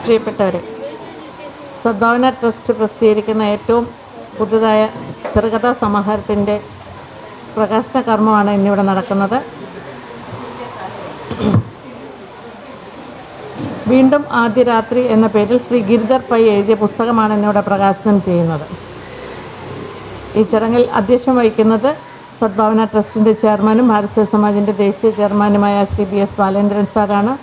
പ്രിയപ്പെട്ടവരെ, സദ്ഭാവന ട്രസ്റ്റ് പ്രസിദ്ധീകരിക്കുന്ന ഏറ്റവും പുതുതായ ചെറുകഥാ സമാഹാരത്തിൻ്റെ പ്രകാശന കർമ്മമാണ് ഇന്നിവിടെ നടക്കുന്നത്. വീണ്ടും ആദ്യ രാത്രി എന്ന പേരിൽ ശ്രീ ഗിരിധർ പൈ എഴുതിയ പുസ്തകമാണ് ഇന്നിവിടെ പ്രകാശനം ചെയ്യുന്നത്. ഈ ചടങ്ങിൽ അധ്യക്ഷം വഹിക്കുന്നത് സദ്ഭാവന ട്രസ്റ്റിൻ്റെ ചെയർമാനും ഭാരതീയ സമാജിൻ്റെ ദേശീയ ചെയർമാനുമായ ശ്രീ BS ബാലേന്ദ്രൻ സാറാണ്.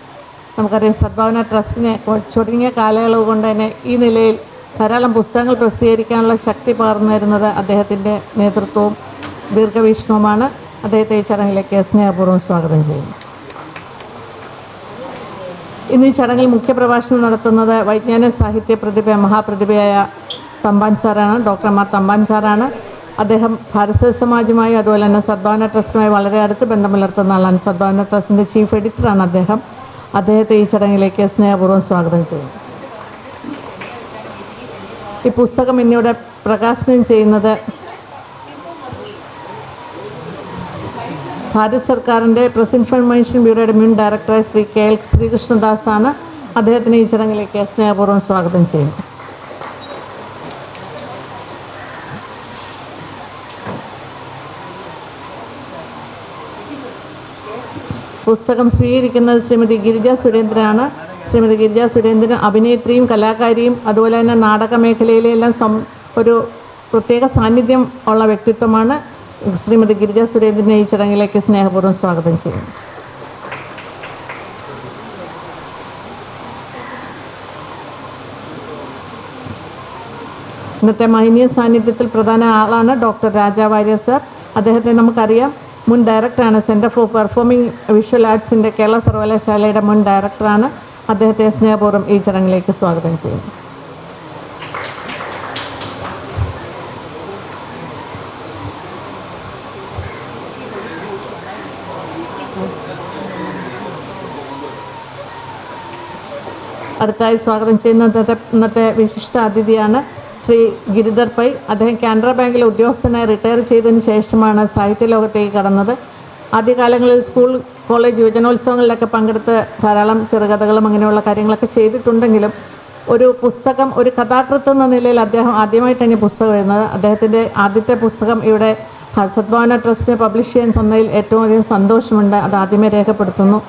നമുക്കറിയാം, സദ്ഭാവന ട്രസ്റ്റിനെ ചുരുങ്ങിയ കാലയളവ് കൊണ്ട് തന്നെ ഈ നിലയിൽ ധാരാളം പുസ്തകങ്ങൾ പ്രസിദ്ധീകരിക്കാനുള്ള ശക്തി പകർന്നു തരുന്നത് അദ്ദേഹത്തിൻ്റെ നേതൃത്വവും ദീർഘവീക്ഷണവുമാണ്. അദ്ദേഹത്തെ ഈ ചടങ്ങിലേക്ക് സ്നേഹപൂർവ്വം സ്വാഗതം ചെയ്യുന്നു. ഇന്ന് ഈ ചടങ്ങിൽ മുഖ്യപ്രഭാഷണം നടത്തുന്നത് വൈജ്ഞാനിക സാഹിത്യ മഹാപ്രതിഭയായ തമ്പാൻ സാറാണ്. ഡോക്ടർ മാർ തമ്പാൻ സാറാണ്. അദ്ദേഹം ഭാരതീയ സമാജുമായി അതുപോലെ തന്നെ സദ്ഭാവന ട്രസ്റ്റുമായി വളരെ അടുത്ത് ബന്ധം പുലർത്തുന്ന ആളാണ്. സദ്ഭാവന ട്രസ്റ്റിൻ്റെ ചീഫ് എഡിറ്ററാണ് അദ്ദേഹം. അദ്ദേഹത്തെ ഈ ചടങ്ങിലേക്ക് സ്നേഹപൂർവ്വം സ്വാഗതം ചെയ്യുന്നു. ഈ പുസ്തകം ഇന്നിവിടെ പ്രകാശനം ചെയ്യുന്നത് ഭാരത് സർക്കാരിൻ്റെ പ്രസ് ഇൻഫർമേഷൻ ബ്യൂറോയുടെ മുൻ ഡയറക്ടറായ ശ്രീ KL ശ്രീകൃഷ്ണദാസാണ്. അദ്ദേഹത്തിന് ഈ ചടങ്ങിലേക്ക് സ്നേഹപൂർവ്വം സ്വാഗതം ചെയ്യുന്നു. പുസ്തകം സ്വീകരിക്കുന്നത് ശ്രീമതി ഗിരിജ സുരേന്ദ്രനാണ്. ശ്രീമതി ഗിരിജ സുരേന്ദ്രൻ അഭിനേത്രിയും കലാകാരിയും അതുപോലെ തന്നെ നാടക മേഖലയിലെല്ലാം ഒരു പ്രത്യേക സാന്നിധ്യം ഉള്ള വ്യക്തിത്വമാണ്. ശ്രീമതി ഗിരിജ സുരേന്ദ്രനെ ഈ ചടങ്ങിലേക്ക് സ്നേഹപൂർവ്വം സ്വാഗതം ചെയ്യുന്നു. ഇന്നത്തെ മഹനീയ സാന്നിധ്യത്തിൽ പ്രധാന ആളാണ് ഡോക്ടർ രാജാ വാര്യർ സാർ. അദ്ദേഹത്തെ നമുക്കറിയാം, മുൻ ഡയറക്ടറാണ്. സെൻറ്റർ ഫോർ പെർഫോമിംഗ് വിഷ്വൽ ആർട്സിൻ്റെ കേരള സർവകലാശാലയുടെ മുൻ ഡയറക്ടറാണ്. അദ്ദേഹത്തെ സ്നേഹപൂർവ്വം ഈ ചടങ്ങിലേക്ക് സ്വാഗതം ചെയ്യുന്നു. അടുത്തായി സ്വാഗതം ചെയ്യുന്ന ഇന്നത്തെ വിശിഷ്ട അതിഥിയാണ് ശ്രീ ഗിരിധർ പൈ. അദ്ദേഹം കാനറ ബാങ്കിലെ ഉദ്യോഗസ്ഥനായി റിട്ടയർ ചെയ്തതിന് ശേഷമാണ് സാഹിത്യ ലോകത്തേക്ക് കടന്നത്. ആദ്യകാലങ്ങളിൽ സ്കൂൾ കോളേജ് യുവജനോത്സവങ്ങളിലൊക്കെ പങ്കെടുത്ത് ധാരാളം ചെറുകഥകളും അങ്ങനെയുള്ള കാര്യങ്ങളൊക്കെ ചെയ്തിട്ടുണ്ടെങ്കിലും ഒരു പുസ്തകം, ഒരു കഥാകൃത്ത് എന്ന നിലയിൽ അദ്ദേഹം ആദ്യമായിട്ടാണ് ഈ പുസ്തകം എഴുതുന്നത്. അദ്ദേഹത്തിൻ്റെ ആദ്യത്തെ പുസ്തകം ഇവിടെ സദ്ഭാവന ട്രസ്റ്റിനെ പബ്ലിഷ് ചെയ്യാൻ തന്നതിൽ ഏറ്റവും അധികം സന്തോഷമുണ്ട്. അത് ആദ്യമേ രേഖപ്പെടുത്തുന്നു.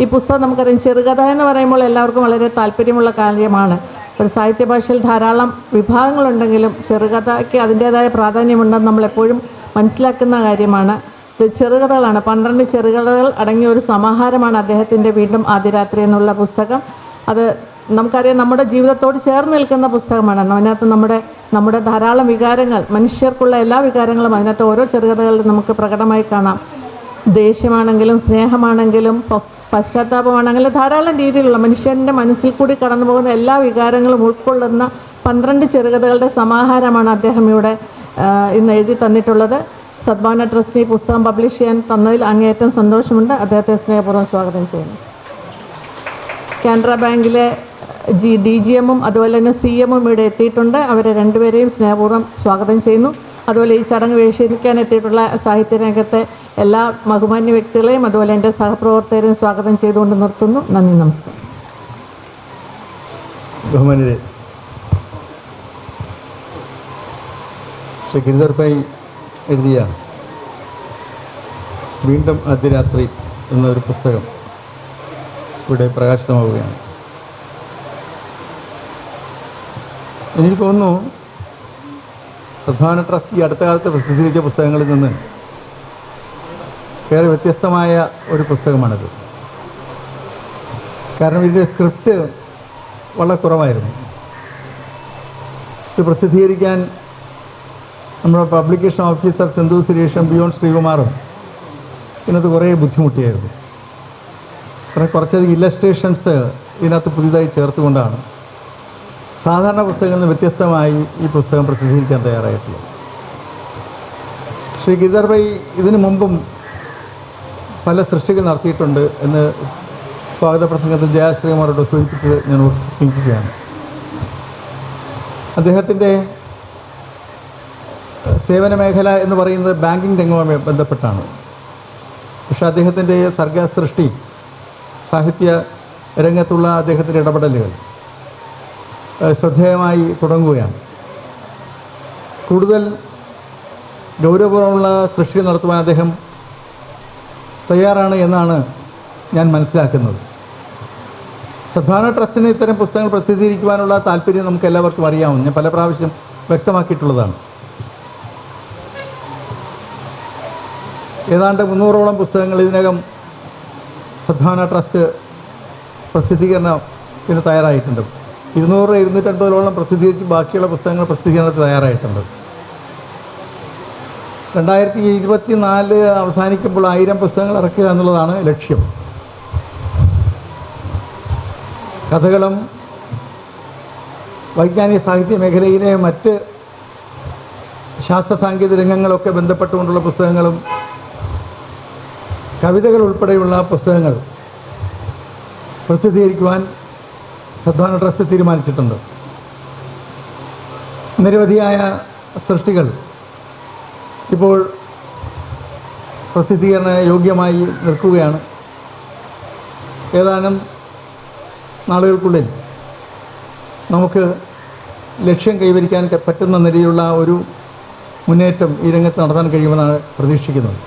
ഈ പുസ്തകം നമുക്കറിയാം, ചെറുകഥ എന്ന് പറയുമ്പോൾ എല്ലാവർക്കും വളരെ താല്പര്യമുള്ള കാര്യമാണ്. ഒരു സാഹിത്യ ഭാഷയിൽ ധാരാളം വിഭാഗങ്ങളുണ്ടെങ്കിലും ചെറുകഥയ്ക്ക് അതിൻ്റേതായ പ്രാധാന്യമുണ്ടെന്ന് നമ്മളെപ്പോഴും മനസ്സിലാക്കുന്ന കാര്യമാണ്. ഇത് ചെറുകഥകളാണ്. 12 ചെറുകഥകൾ അടങ്ങിയ ഒരു സമാഹാരമാണ് അദ്ദേഹത്തിൻ്റെ വീണ്ടും ആദ്യ രാത്രി എന്നുള്ള പുസ്തകം. അത് നമുക്കറിയാം, നമ്മുടെ ജീവിതത്തോട് ചേർന്ന് നിൽക്കുന്ന പുസ്തകമാണ്. അതിനകത്ത് നമ്മുടെ ധാരാളം വികാരങ്ങൾ, മനുഷ്യർക്കുള്ള എല്ലാ വികാരങ്ങളും അതിനകത്ത് ഓരോ ചെറുകഥകളിലും നമുക്ക് പ്രകടമായി കാണാം. ദേഷ്യമാണെങ്കിലും സ്നേഹമാണെങ്കിലും പശ്ചാത്താപമാണെങ്കിലും ധാരാളം രീതിയിലുള്ള മനുഷ്യൻ്റെ മനസ്സിൽ കൂടി കടന്നു പോകുന്ന എല്ലാ വികാരങ്ങളും ഉൾക്കൊള്ളുന്ന 12 ചെറുകഥകളുടെ സമാഹാരമാണ് അദ്ദേഹം ഇവിടെ ഇന്ന് എഴുതി തന്നിട്ടുള്ളത്. സദ്ഭാവന ട്രസ്റ്റ് ഈ പുസ്തകം പബ്ലിഷ് ചെയ്യാൻ തന്നതിൽ അങ്ങേയറ്റം സന്തോഷമുണ്ട്. അദ്ദേഹത്തെ സ്നേഹപൂർവ്വം സ്വാഗതം ചെയ്യുന്നു. കാനറ ബാങ്കിലെ DGM-ഉം അതുപോലെ തന്നെ CM-ഉം ഇവിടെ എത്തിയിട്ടുണ്ട്. അവരെ രണ്ടുപേരെയും സ്നേഹപൂർവ്വം സ്വാഗതം ചെയ്യുന്നു. അതുപോലെ ഈ ചടങ്ങ് വീക്ഷിക്കാൻ എത്തിയിട്ടുള്ള സാഹിത്യരംഗത്തെ എല്ലാ ബഹുമാന്യ വ്യക്തികളെയും അതുപോലെ എൻ്റെ സഹപ്രവർത്തകരെയും സ്വാഗതം ചെയ്തുകൊണ്ട് നിർത്തുന്നു. നന്ദി, നമസ്കാരം. ബഹുമാന്യരെ, ശ്രീ ഗിരിധർ പൈ എഴുതിയ വീണ്ടും അർദ്ധരാത്രി എന്നൊരു പുസ്തകം ഇവിടെ പ്രകാശിതമാവുകയാണ്. എനിക്ക് തോന്നുന്നു സദ്ഭാവന ട്രസ്റ്റ് ഈ അടുത്ത കാലത്ത് പ്രസിദ്ധീകരിച്ച പുസ്തകങ്ങളിൽ നിന്ന് ഏറെ വ്യത്യസ്തമായ ഒരു പുസ്തകമാണിത്. കാരണം ഇതിൻ്റെ സ്ക്രിപ്റ്റ് വളരെ കുറവായിരുന്നു. ഇത് പ്രസിദ്ധീകരിക്കാൻ നമ്മുടെ പബ്ലിക്കേഷൻ ഓഫീസർ സിന്ധു സുരേഷും ബിയോൺ ശ്രീകുമാറും ഇതിനകത്ത് കുറേ ബുദ്ധിമുട്ടിയായിരുന്നു. കുറച്ചധികം ഇല്ലസ്ട്രേഷൻസ് ഇതിനകത്ത് പുതിയതായി ചേർത്തുകൊണ്ടാണ് സാധാരണ പുസ്തകങ്ങളിൽ നിന്ന് വ്യത്യസ്തമായി ഈ പുസ്തകം പ്രസിദ്ധീകരിക്കാൻ തയ്യാറായിട്ടുള്ളത്. ശ്രീ ഗിരിധർ പൈ ഇതിനു മുമ്പും പല സൃഷ്ടികൾ നടത്തിയിട്ടുണ്ട് എന്ന് സ്വാഗത പ്രസംഗത്തിൽ ജയശ്രീകുമാരോട് സൂചിപ്പിച്ചത് ഞാൻ ഓർമ്മിപ്പിക്കുകയാണ്. അദ്ദേഹത്തിൻ്റെ സേവന മേഖല എന്ന് പറയുന്നത് ബാങ്കിങ് രംഗവുമായി ബന്ധപ്പെട്ടാണ്. പക്ഷേ അദ്ദേഹത്തിൻ്റെ സർഗസൃഷ്ടി, സാഹിത്യ രംഗത്തുള്ള അദ്ദേഹത്തിൻ്റെ ഇടപെടലുകൾ ശ്രദ്ധേയമായി തുടങ്ങുകയാണ്. കൂടുതൽ ഗൗരവപൂർവ്വമുള്ള സൃഷ്ടി നടത്തുവാൻ അദ്ദേഹം തയ്യാറാണ് എന്നാണ് ഞാൻ മനസ്സിലാക്കുന്നത്. സദ്ഭാവന ട്രസ്റ്റിന് ഇത്തരം പുസ്തകങ്ങൾ പ്രസിദ്ധീകരിക്കുവാനുള്ള താല്പര്യം നമുക്ക് എല്ലാവർക്കും അറിയാവും. ഞാൻ പല പ്രാവശ്യം വ്യക്തമാക്കിയിട്ടുള്ളതാണ്. ഏതാണ്ട് 300ഓളം പുസ്തകങ്ങൾ ഇതിനകം സദ്ഭാവന ട്രസ്റ്റ് പ്രസിദ്ധീകരണത്തിന് തയ്യാറായിട്ടുണ്ട്. 200-250ഓളം പ്രസിദ്ധീകരിച്ച് ബാക്കിയുള്ള പുസ്തകങ്ങൾ പ്രസിദ്ധീകരണത്തിന് തയ്യാറായിട്ടുണ്ട്. 2024 അവസാനിക്കുമ്പോൾ 1000 പുസ്തകങ്ങൾ ഇറക്കുക എന്നുള്ളതാണ് ലക്ഷ്യം. കഥകളും വൈജ്ഞാനിക സാഹിത്യ മേഖലയിലെ മറ്റ് ശാസ്ത്ര സാങ്കേതിക രംഗങ്ങളൊക്കെ ബന്ധപ്പെട്ടുകൊണ്ടുള്ള പുസ്തകങ്ങളും കവിതകൾ ഉൾപ്പെടെയുള്ള പുസ്തകങ്ങൾ പ്രസിദ്ധീകരിക്കുവാൻ സദ്ഭാവന ട്രസ്റ്റ് തീരുമാനിച്ചിട്ടുണ്ട്. നിരവധിയായ സൃഷ്ടികൾ ഇപ്പോൾ പ്രസിദ്ധീകരണ യോഗ്യമായി നിൽക്കുകയാണ്. ഏതാനും നാളുകൾക്കുള്ളിൽ നമുക്ക് ലക്ഷ്യം കൈവരിക്കാൻ പറ്റുന്ന നിലയിലുള്ള ഒരു മുന്നേറ്റം ഈ രംഗത്ത് നടത്താൻ കഴിയുമെന്നാണ് പ്രതീക്ഷിക്കുന്നത്.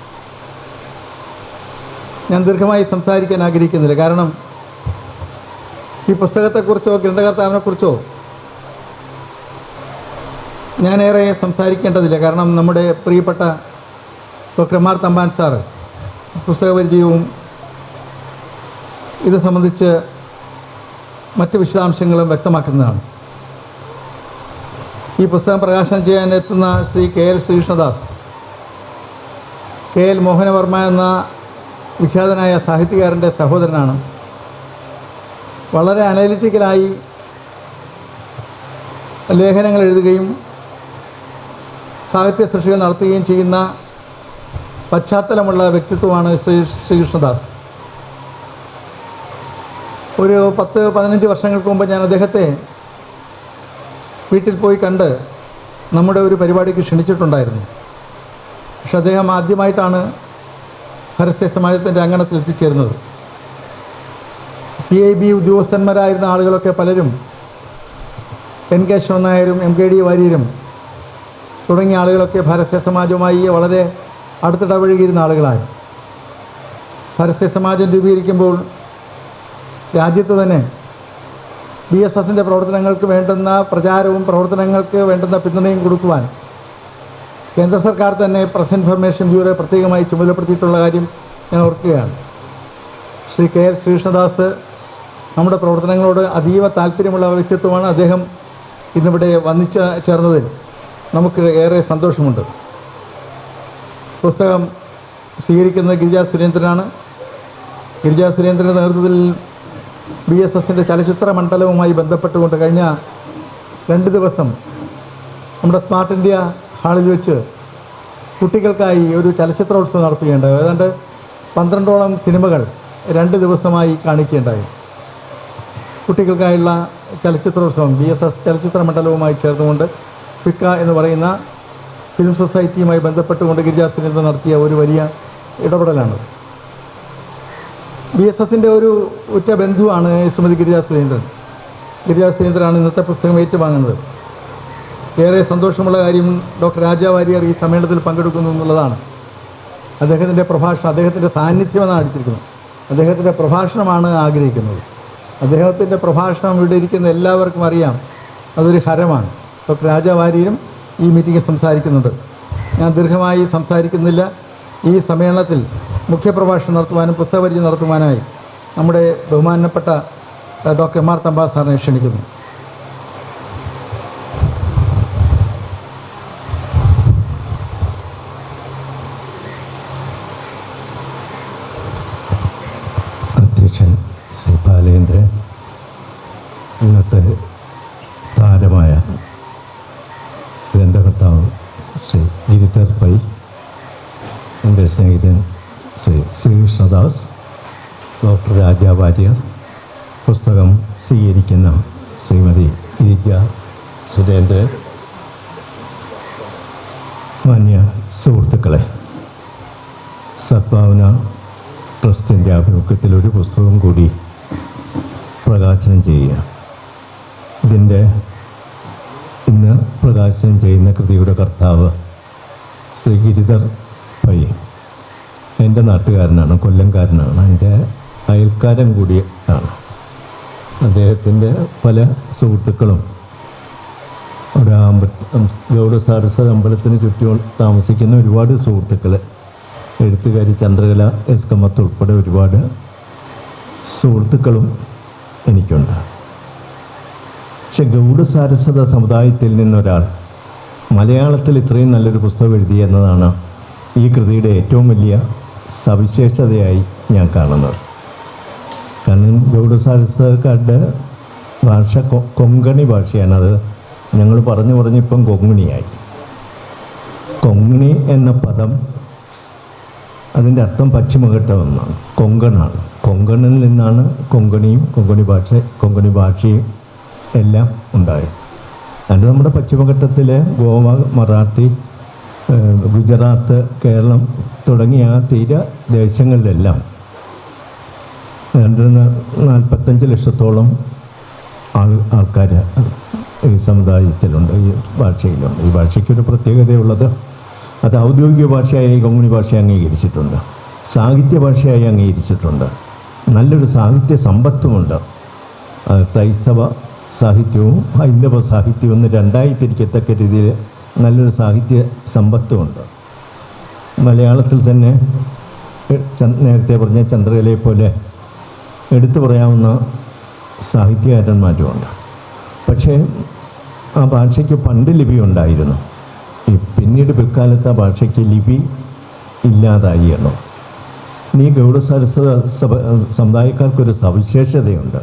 ഞാൻ ദീർഘമായി സംസാരിക്കാൻ ആഗ്രഹിക്കുന്നില്ല. കാരണം ഈ പുസ്തകത്തെക്കുറിച്ചോ ഗ്രന്ഥകർത്താവിനെക്കുറിച്ചോ ഞാനേറെ സംസാരിക്കേണ്ടതില്ല. കാരണം നമ്മുടെ പ്രിയപ്പെട്ട doctor M R Thampan sir പുസ്തകപരിചയവും ഇത് സംബന്ധിച്ച് മറ്റ് വിശദാംശങ്ങളും വ്യക്തമാക്കുന്നതാണ്. ഈ പുസ്തകം പ്രകാശനം ചെയ്യാൻ എത്തുന്ന ശ്രീ KL ശ്രീകൃഷ്ണദാസ്, KL മോഹനവർമ്മ എന്ന വിഖ്യാതനായ സാഹിത്യകാരൻ്റെ സഹോദരനാണ്. വളരെ അനലിറ്റിക്കലായി ലേഖനങ്ങൾ എഴുതുകയും സാഹിത്യ സൃഷ്ടികൾ നടത്തുകയും ചെയ്യുന്ന പശ്ചാത്തലമുള്ള വ്യക്തിത്വമാണ് ശ്രീകൃഷ്ണദാസ്. ഒരു 10-15 വർഷങ്ങൾക്ക് മുമ്പ് ഞാൻ അദ്ദേഹത്തെ വീട്ടിൽ പോയി കണ്ട് നമ്മുടെ ഒരു പരിപാടിക്ക് ക്ഷണിച്ചിട്ടുണ്ടായിരുന്നു. പക്ഷെ അദ്ദേഹം ആദ്യമായിട്ടാണ് പരസ്യ സമാജത്തിൻ്റെ അങ്കണത്തിൽ എത്തിച്ചേരുന്നത്. PIB ഉദ്യോഗസ്ഥന്മാരായിരുന്ന ആളുകളൊക്കെ പലരും NK ശിവൻ നായരും MKD വാര്യരും തുടങ്ങിയ ആളുകളൊക്കെ പരസ്യ സമാജവുമായി വളരെ അടുത്തിടപഴകിയിരുന്ന ആളുകളാണ്. പരസ്യ സമാജം രൂപീകരിക്കുമ്പോൾ രാജ്യത്ത് തന്നെ BSSൻ്റെ പ്രവർത്തനങ്ങൾക്ക് വേണ്ടുന്ന പ്രചാരവും പ്രവർത്തനങ്ങൾക്ക് വേണ്ടുന്ന പിന്തുണയും കൊടുക്കുവാൻ കേന്ദ്ര സർക്കാർ തന്നെ പ്രസ് ഇൻഫർമേഷൻ ബ്യൂറോ പ്രത്യേകമായി ചുമതലപ്പെടുത്തിയിട്ടുള്ള കാര്യം ഞാൻ ഓർക്കുകയാണ്. ശ്രീ KL ശ്രീകൃഷ്ണദാസ് നമ്മുടെ പ്രവർത്തനങ്ങളോട് അതീവ താല്പര്യമുള്ള വ്യക്തിത്വമാണ്. അദ്ദേഹം ഇന്നിവിടെ ചേർന്നതിൽ നമുക്ക് ഏറെ സന്തോഷമുണ്ട്. പുസ്തകം സ്വീകരിക്കുന്നത് ഗിരിജ സുരേന്ദ്രനാണ്. ഗിരിജ സുരേന്ദ്രൻ്റെ നേതൃത്വത്തിൽ BSSൻ്റെ ചലച്ചിത്ര മണ്ഡലവുമായി ബന്ധപ്പെട്ടുകൊണ്ട് കഴിഞ്ഞ 2 ദിവസം നമ്മുടെ സ്മാർട്ട് ഇന്ത്യ ഹാളിൽ വെച്ച് കുട്ടികൾക്കായി ഒരു ചലച്ചിത്രോത്സവം നടത്തുകയുണ്ടായി. ഏതാണ്ട് 12ഓളം സിനിമകൾ 2 ദിവസമായി കാണിക്കുകയുണ്ടായി. കുട്ടികൾക്കായുള്ള ചലച്ചിത്രോത്സവം BSS ചലച്ചിത്ര മണ്ഡലവുമായി ചേർന്നുകൊണ്ട് ഫിക്ക എന്ന് പറയുന്ന ഫിലിം സൊസൈറ്റിയുമായി ബന്ധപ്പെട്ടുകൊണ്ട് ഗിരിജ സുരേന്ദ്രൻ നടത്തിയ ഒരു വലിയ ഇടപെടലാണ്. BSSൻ്റെ ഒരു ഉറ്റ ബന്ധുവാണ് ശ്രീമതി ഗിരിജ സുരേന്ദ്രൻ. ഗിരിജ സുരേന്ദ്രനാണ് ഇന്നത്തെ പുസ്തകം ഏറ്റുവാങ്ങുന്നത്. ഏറെ സന്തോഷമുള്ള കാര്യം ഡോക്ടർ രാജാ വാര്യർ ഈ സമ്മേളനത്തിൽ പങ്കെടുക്കുന്നു എന്നുള്ളതാണ്. അദ്ദേഹത്തിൻ്റെ പ്രഭാഷണം, അദ്ദേഹത്തിൻ്റെ സാന്നിധ്യമെന്നാണ് അടിച്ചിരിക്കുന്നത്. അദ്ദേഹത്തിൻ്റെ പ്രഭാഷണമാണ് ആഗ്രഹിക്കുന്നത്. അദ്ദേഹത്തിൻ്റെ പ്രഭാഷണം ഇവിടെ ഇരിക്കുന്ന എല്ലാവർക്കും അറിയാം, അതൊരു ഹരമാണ്. ഡോക്ടർ രാജാ വാര്യരും ഈ മീറ്റിംഗിൽ സംസാരിക്കുന്നുണ്ട്. ഞാൻ ദീർഘമായി സംസാരിക്കുന്നില്ല. ഈ സമ്മേളനത്തിൽ മുഖ്യപ്രഭാഷണം നടത്തുവാനും പുസ്തകപരിചയം നടത്തുവാനായി നമ്മുടെ ബഹുമാനപ്പെട്ട ഡോക്ടർ എം ആർ തമ്പാൻ സാറിനെ ക്ഷണിക്കുന്നു. അധ്യക്ഷൻ ശ്രീ ബാലേന്ദ്രൻ, ഇന്നത്തെ താരമായ ഗ്രന്ഥകർത്താവ് ശ്രീ ഗിരിധർ പൈ, എൻ്റെ സ്നേഹിതൻ ശ്രീ ശ്രീകൃഷ്ണദാസ്, ഡോക്ടർ രാജാ വാര്യർ, പുസ്തകം സ്വീകരിക്കുന്ന ശ്രീമതി ഗിരിജ സുരേന്ദ്രൻ, മാന്യ സുഹൃത്തുക്കളെ, സദ്ഭാവന ട്രസ്റ്റിൻ്റെ ആഭിമുഖ്യത്തിൽ ഒരു പുസ്തകം കൂടി പ്രകാശനം ചെയ്യുക. ഇതിൻ്റെ പ്രകാശനം ചെയ്യുന്ന കൃതിയുടെ കർത്താവ് ശ്രീ ഗിരിധർ പൈ എൻ്റെ നാട്ടുകാരനാണ്, കൊല്ലംകാരനാണ്, എൻ്റെ അയൽക്കാരൻ കൂടിയാണ്. അദ്ദേഹത്തിൻ്റെ പല സുഹൃത്തുക്കളും ഒരു ഗൗഡ സാരസ്വത അമ്പലത്തിന് ചുറ്റും താമസിക്കുന്ന ഒരുപാട് സുഹൃത്തുക്കൾ, എഴുത്തുകാരി ചന്ദ്രകല എസ് കമ്മത്ത് ഉൾപ്പെടെ ഒരുപാട് സുഹൃത്തുക്കളും എനിക്കുണ്ട്. പക്ഷെ ഗൗഡ സാരസ്വത സമുദായത്തിൽ നിന്നൊരാൾ മലയാളത്തിൽ ഇത്രയും നല്ലൊരു പുസ്തകം എഴുതി എന്നതാണ് ഈ കൃതിയുടെ ഏറ്റവും വലിയ സവിശേഷതയായി ഞാൻ കാണുന്നത്. കാരണം ഗൗഡ സാരസ്വതക്കാരുടെ ഭാഷ കൊങ്കണി ഭാഷയാണ്. അത് ഞങ്ങൾ പറഞ്ഞിപ്പം കൊങ്ങിണിയായി. കൊങ്ങിണി എന്ന പദം അതിൻ്റെ അർത്ഥം പശ്ചിമഘട്ടം എന്നാണ്, കൊങ്കണാണ്. കൊങ്കണിൽ നിന്നാണ് കൊങ്കണിയും കൊങ്കണി ഭാഷയും എല്ലാം ഉണ്ടായത്. അതുകൊണ്ട് നമ്മുടെ പശ്ചിമഘട്ടത്തിലെ ഗോവ, മറാഠി, ഗുജറാത്ത്, കേരളം തുടങ്ങിയ ആ തീരദേശങ്ങളിലെല്ലാം 45 ലക്ഷത്തോളം ആൾക്കാർ ഈ സമുദായത്തിലുണ്ട്, ഈ ഭാഷയിലുണ്ട്. ഈ ഭാഷയ്ക്കൊരു പ്രത്യേകതയുള്ളത്, അത് ഔദ്യോഗിക ഭാഷയായി കൊങ്ങിണി ഭാഷ അംഗീകരിച്ചിട്ടുണ്ട്, സാഹിത്യ ഭാഷയായി അംഗീകരിച്ചിട്ടുണ്ട്, നല്ലൊരു സാഹിത്യ സമ്പത്തുമുണ്ട്. ക്രൈസ്തവ സാഹിത്യവും ഹൈന്ദവ സാഹിത്യവും ഒന്ന് രണ്ടായി തിരിക്കത്തക്ക രീതിയിൽ നല്ലൊരു സാഹിത്യ സമ്പത്തുമുണ്ട്. മലയാളത്തിൽ തന്നെ നേരത്തെ പറഞ്ഞ ചന്ദ്രകലയെ പോലെ എടുത്തു പറയാവുന്ന സാഹിത്യകാരന്മാരുമുണ്ട്. പക്ഷേ ആ ഭാഷയ്ക്ക് പണ്ട് ലിപി ഉണ്ടായിരുന്നു. പിന്നീട് പിൽക്കാലത്ത് ആ ഭാഷയ്ക്ക് ലിപി ഇല്ലാതായി എന്നോ. ഈ ഗൗഡ സാരസ്വത സമുദായക്കാർക്കൊരു സവിശേഷതയുണ്ട്.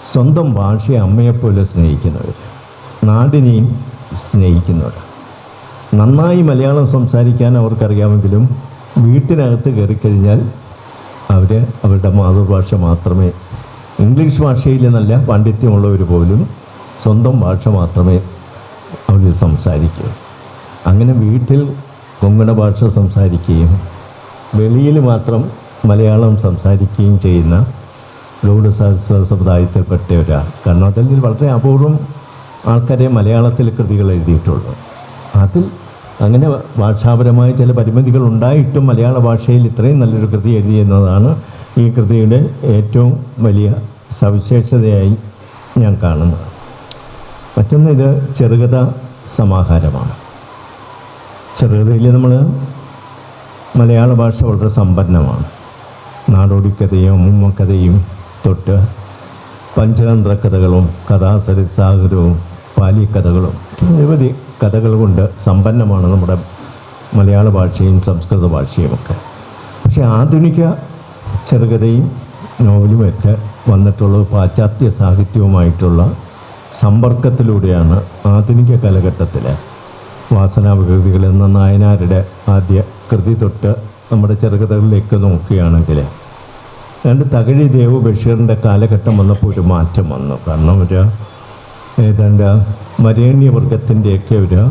സ്വന്തം ഭാഷയെ അമ്മയെപ്പോലെ സ്നേഹിക്കുന്നവർ, നാടിനെയും സ്നേഹിക്കുന്നവർ. നന്നായി മലയാളം സംസാരിക്കാൻ അവർക്കറിയാമെങ്കിലും വീട്ടിനകത്ത് കയറിക്കഴിഞ്ഞാൽ അവരുടെ മാതൃഭാഷ മാത്രമേ, ഇംഗ്ലീഷ് ഭാഷയിൽ നല്ല പാണ്ഡിത്യമുള്ളവർ പോലും സ്വന്തം ഭാഷ മാത്രമേ അവർ സംസാരിക്കൂ. അങ്ങനെ വീട്ടിൽ കൊങ്കണ ഭാഷ സംസാരിക്കുകയും വെളിയിൽ മാത്രം മലയാളം സംസാരിക്കുകയും ചെയ്യുന്ന ഗൗഡ സാരസ്വത സമുദായത്തിൽപ്പെട്ട ഒരാൾ. കാരണം അതിൽ വളരെ അപൂർവം ആൾക്കാരെ മലയാളത്തിൽ കൃതികൾ എഴുതിയിട്ടുള്ളൂ. അതിൽ അങ്ങനെ ഭാഷാപരമായ ചില പരിമിതികൾ ഉണ്ടായിട്ടും മലയാള ഭാഷയിൽ ഇത്രയും നല്ലൊരു കൃതി എഴുതിയെന്നതാണ് ഈ കൃതിയുടെ ഏറ്റവും വലിയ സവിശേഷതയായി ഞാൻ കാണുന്നത്. മറ്റൊന്ന്, ഇത് ചെറുകഥ സമാഹാരമാണ്. ചെറുകഥയിൽ നമ്മൾ മലയാള ഭാഷ വളരെ സമ്പന്നമാണ്. നാടോടിക്കഥയും അമ്മൂമ്മക്കഥയും തൊട്ട് പഞ്ചതന്ത്ര കഥകളും കഥാസരിസാഗരവും പാലിക്കഥകളും നിരവധി കഥകൾ കൊണ്ട് സമ്പന്നമാണ് നമ്മുടെ മലയാള ഭാഷയും സംസ്കൃത ഭാഷയുമൊക്കെ. പക്ഷേ ആധുനിക ചെറുകഥയും നോവലുമൊക്കെ വന്നിട്ടുള്ളത് പാശ്ചാത്യ സാഹിത്യവുമായിട്ടുള്ള സമ്പർക്കത്തിലൂടെയാണ്. ആധുനിക കാലഘട്ടത്തിൽ വാസനാവികൃതികൾ എന്ന നായനാരുടെ ആദ്യ കൃതി തൊട്ട് നമ്മുടെ ചെറുകഥകളിലേക്ക് നോക്കുകയാണെങ്കിൽ തകഴി ദേവു ബഷീറിൻ്റെ കാലഘട്ടം വന്നപ്പോൾ ഒരു മാറ്റം വന്നു. കാരണം ഏതാണ്ട് വരേണ്യവർഗത്തിൻ്റെയൊക്കെ ഒരു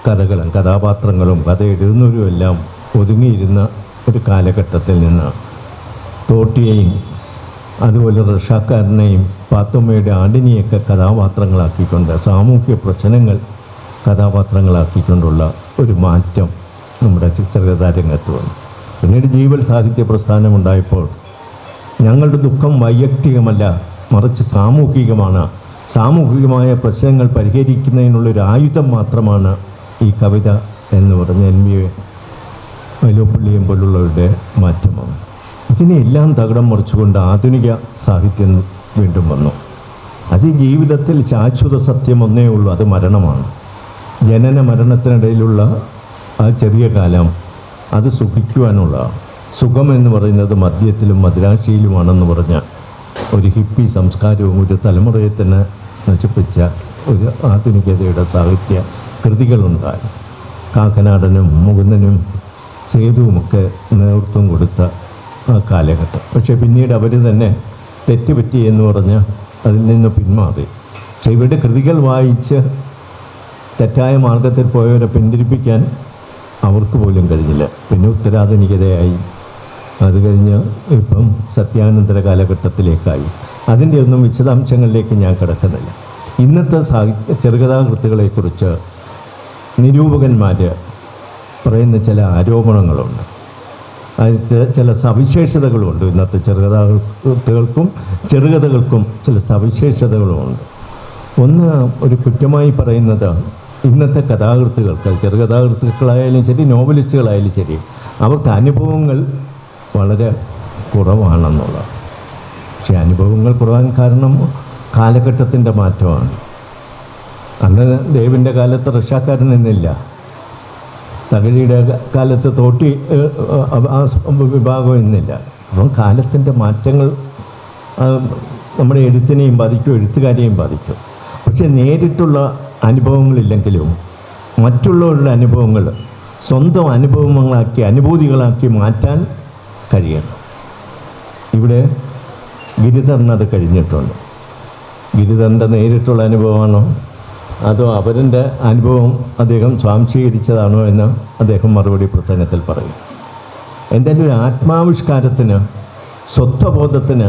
കഥകളും കഥാപാത്രങ്ങളും കഥ എഴുതുന്നവരും എല്ലാം ഒതുങ്ങിയിരുന്ന ഒരു കാലഘട്ടത്തിൽ നിന്ന് തോട്ടിയെയും അതുപോലെ റഷാക്കാരനെയും പാത്തുമ്മയുടെ ആടിനെയൊക്കെ കഥാപാത്രങ്ങളാക്കിക്കൊണ്ട് സാമൂഹ്യ പ്രശ്നങ്ങൾ കഥാപാത്രങ്ങളാക്കിക്കൊണ്ടുള്ള ഒരു മാറ്റം നമ്മുടെ ചെറുകഥാ രംഗത്ത് വന്നു. പിന്നീട് ജീവൽ സാഹിത്യ പ്രസ്ഥാനം ഉണ്ടായപ്പോൾ ഞങ്ങളുടെ ദുഃഖം വൈയക്തികമല്ല, മറിച്ച് സാമൂഹികമാണ്, സാമൂഹികമായ പ്രശ്നങ്ങൾ പരിഹരിക്കുന്നതിനുള്ളൊരു ആയുധം മാത്രമാണ് ഈ കവിത എന്ന് പറഞ്ഞ NV വൈലോപ്പിള്ളിയും പോലുള്ളവരുടെ മാറ്റമാണ്. ഇതിനെല്ലാം തകിടം മറിച്ചുകൊണ്ട് ആധുനിക സാഹിത്യം വീണ്ടും വന്നു. അത് ജീവിതത്തിൽ ശാശ്വത സത്യം ഒന്നേ ഉള്ളൂ, അത് മരണമാണ്. ജനന മരണത്തിനിടയിലുള്ള ആ ചെറിയ കാലം അത് സുഖിക്കുവാനുള്ള സുഖം എന്ന് പറയുന്നത് മദ്യത്തിലും മദിരാശിയിലുമാണെന്ന് പറഞ്ഞ ഒരു ഹിപ്പി സംസ്കാരവും ഒരു തലമുറയെ തന്നെ നശിപ്പിച്ച ഒരു ആധുനികതയുടെ സാഹിത്യ കൃതികളുണ്ടായി. കാക്കനാടനും മുകുന്ദനും സേതുവുമൊക്കെ നേതൃത്വം കൊടുത്ത ആ കാലഘട്ടം. പക്ഷേ പിന്നീട് അവർ തന്നെ തെറ്റുപറ്റി എന്ന് പറഞ്ഞ് അതിൽ നിന്ന് പിന്മാറി. പക്ഷേ ഇവരുടെ കൃതികൾ വായിച്ച് തെറ്റായ മാർഗത്തിൽ പോയവരെ പിന്തിരിപ്പിക്കാൻ അവർക്ക് പോലും കഴിഞ്ഞില്ല. പിന്നെ ഉത്തരാധുനികതയായി, അത് കഴിഞ്ഞ് ഇപ്പം സത്യാനന്തര കാലഘട്ടത്തിലേക്കായി. അതിൻ്റെ ഒന്നും വിശദാംശങ്ങളിലേക്ക് ഞാൻ കിടക്കുന്നില്ല. ഇന്നത്തെ ചെറുകഥാകൃത്തുകളെക്കുറിച്ച് നിരൂപകന്മാർ പറയുന്ന ചില ആരോപണങ്ങളുണ്ട്. അതിൽ ചില സവിശേഷതകളുമുണ്ട്. ഇന്നത്തെ ചെറുകഥകൾക്കും ചില സവിശേഷതകളുമുണ്ട്. ഒന്ന്, ഒരു കുറ്റമായി പറയുന്നത് ഇന്നത്തെ കഥാകൃത്തുക്കൾക്ക്, ചെറുകഥാകൃത്തുക്കളായാലും ശരി നോവലിസ്റ്റുകളായാലും ശരി, അവർക്ക് അനുഭവങ്ങൾ വളരെ കുറവാണെന്നുള്ളത്. പക്ഷേ അനുഭവങ്ങൾ കുറവാൻ കാരണം കാലഘട്ടത്തിൻ്റെ മാറ്റമാണ്. അന്ന് ദേവിൻ്റെ കാലത്ത് റഷ്യക്കാരൻ എന്നില്ല, തകഴിയുടെ കാലത്ത് തോട്ടി ആ വിഭാഗം എന്നില്ല. അപ്പം കാലത്തിൻ്റെ മാറ്റങ്ങൾ നമ്മുടെ എഴുത്തിനെയും ബാധിക്കും, എഴുത്തുകാരെയും ബാധിക്കും. പക്ഷെ നേരിട്ടുള്ള അനുഭവങ്ങളില്ലെങ്കിലും മറ്റുള്ളവരുടെ അനുഭവങ്ങൾ സ്വന്തം അനുഭവങ്ങളാക്കി, അനുഭൂതികളാക്കി മാറ്റാൻ കഴിയണം. ഇവിടെ ഗിരിധരൻ അത് കഴിഞ്ഞിട്ടുണ്ട്. ഗിരിധരൻ്റെ നേരിട്ടുള്ള അനുഭവമാണോ അതോ അവരുടെ അനുഭവം അദ്ദേഹം സ്വാംശീകരിച്ചതാണോ എന്ന് അദ്ദേഹം മറുപടി പ്രസംഗത്തിൽ പറയും. എന്തായാലും ഒരു ആത്മാവിഷ്കാരത്തിന്, സ്വത്വബോധത്തിന്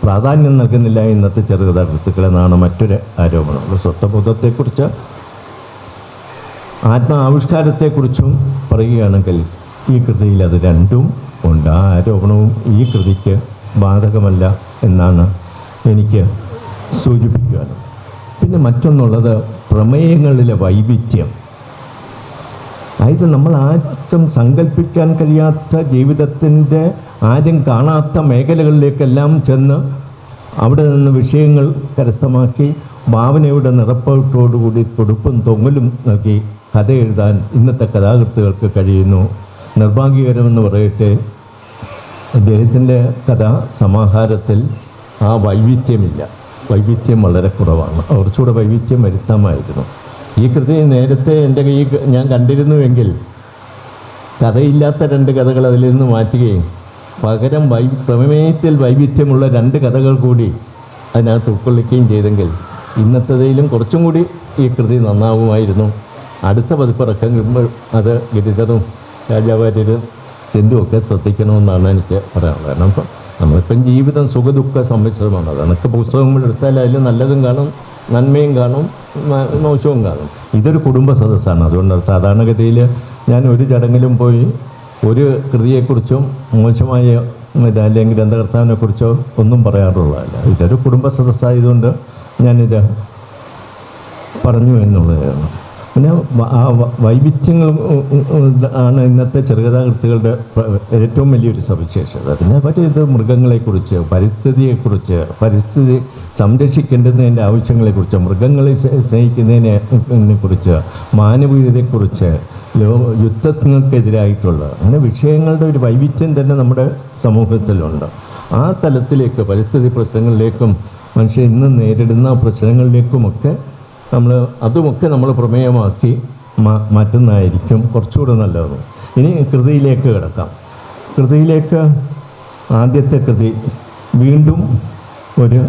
പ്രാധാന്യം നൽകുന്നില്ല ഇന്നത്തെ ചെറുകഥാകൃത്തുക്കളെന്നാണ് മറ്റൊരു ആരോപണം. സ്വത്വബോധത്തെക്കുറിച്ച്, ആത്മാവിഷ്കാരത്തെക്കുറിച്ചും പറയുകയാണെങ്കിൽ ഈ കൃതിയിൽ അത് രണ്ടും ഉണ്ട്. ആ ആരോപണവും ഈ കൃതിക്ക് ബാധകമല്ല എന്നാണ് എനിക്ക് സൂചിപ്പിക്കുവാനും. പിന്നെ മറ്റൊന്നുള്ളത് പ്രമേയങ്ങളിലെ വൈവിധ്യം. അതായത് നമ്മൾ ആർക്കും സങ്കല്പിക്കാൻ കഴിയാത്ത, ജീവിതത്തിൻ്റെ ആരും കാണാത്ത മേഖലകളിലേക്കെല്ലാം ചെന്ന് അവിടെ നിന്ന് വിഷയങ്ങൾ കരസ്ഥമാക്കി ഭാവനയുടെ നിറപ്പോട്ടോടുകൂടി തുടുപ്പും തൊങ്ങലും നൽകി കഥ എഴുതാൻ ഇന്നത്തെ കഥാകൃത്തുകൾക്ക് കഴിയുന്നു. നിർഭാഗ്യകരമെന്ന് പറയട്ടെ, അദ്ദേഹത്തിൻ്റെ കഥാ സമാഹാരത്തിൽ ആ വൈവിധ്യമില്ല. വൈവിധ്യം വളരെ കുറവാണ്. കുറച്ചുകൂടെ വൈവിധ്യം വരുത്താമായിരുന്നു. ഈ കൃതി നേരത്തെ എൻ്റെ കയ്യിൽ ഞാൻ കണ്ടിരുന്നുവെങ്കിൽ കഥയില്ലാത്ത 2 കഥകൾ അതിൽ നിന്ന് മാറ്റുകയും പകരം പ്രമേയത്തിൽ വൈവിധ്യമുള്ള 2 കഥകൾ കൂടി അതിനകത്ത് ഉൾക്കൊള്ളിക്കുകയും ചെയ്തെങ്കിൽ ഇന്നത്തേതിലും കുറച്ചും കൂടി ഈ കൃതി നന്നാവുമായിരുന്നു. അടുത്ത പതിപ്പിറക്കുമ്പോൾ അത് ഗിരിധറും രാജാവാര്യരും സിന്ധുവൊക്കെ ശ്രദ്ധിക്കണമെന്നാണ് എനിക്ക് പറയാനുള്ളത്. കാരണം ഇപ്പം നമ്മളിപ്പം ജീവിതം സുഖദുഃഖ സമ്മിശ്രമാണ്. അതൊക്കെ പുസ്തകങ്ങൾ എടുത്താൽ അതിൽ നല്ലതും കാണും, നന്മയും കാണും, മോശവും കാണും. ഇതൊരു കുടുംബ സദസ്സാണ്. അതുകൊണ്ട് സാധാരണഗതിയിൽ ഞാൻ ഒരു ചടങ്ങിലും പോയി ഒരു കൃതിയെക്കുറിച്ചും മോശമായ അല്ലെങ്കിൽ ഗ്രന്ഥകർത്താവിനെക്കുറിച്ചോ ഒന്നും പറയാറുള്ളതല്ല. ഇതൊരു കുടുംബ സദസ്സായതുകൊണ്ട് ഞാനിത് പറഞ്ഞു എന്നുള്ളതാണ്. പിന്നെ ആ വൈവിധ്യങ്ങൾ ആണ് ഇന്നത്തെ ചെറുകഥാകൃത്തുക്കളുടെ ഏറ്റവും വലിയൊരു സവിശേഷത. പിന്നെ ഇത് മൃഗങ്ങളെക്കുറിച്ച്, പരിസ്ഥിതിയെക്കുറിച്ച്, പരിസ്ഥിതി സംരക്ഷിക്കേണ്ടതിൻ്റെ ആവശ്യങ്ങളെക്കുറിച്ച്, മൃഗങ്ങളെ സ്നേഹിക്കുന്നതിനെ കുറിച്ച്, മാനവികതയെക്കുറിച്ച്, യുദ്ധങ്ങൾക്കെതിരായിട്ടുള്ള അങ്ങനെ വിഷയങ്ങളുടെ ഒരു വൈവിധ്യം തന്നെ നമ്മുടെ സമൂഹത്തിലുണ്ട്. ആ തലത്തിലേക്ക്, പരിസ്ഥിതി പ്രശ്നങ്ങളിലേക്കും മനുഷ്യൻ ഇന്ന് നേരിടുന്ന പ്രശ്നങ്ങളിലേക്കുമൊക്കെ അതുമൊക്കെ നമ്മൾ പ്രമേയമാക്കി മാറ്റുന്നതായിരിക്കും കുറച്ചുകൂടെ നല്ലത്. ഇനി കൃതിയിലേക്ക് കിടക്കാം. കൃതിയിലേക്ക് ആദ്യത്തെ കൃതി വീണ്ടും ഒരു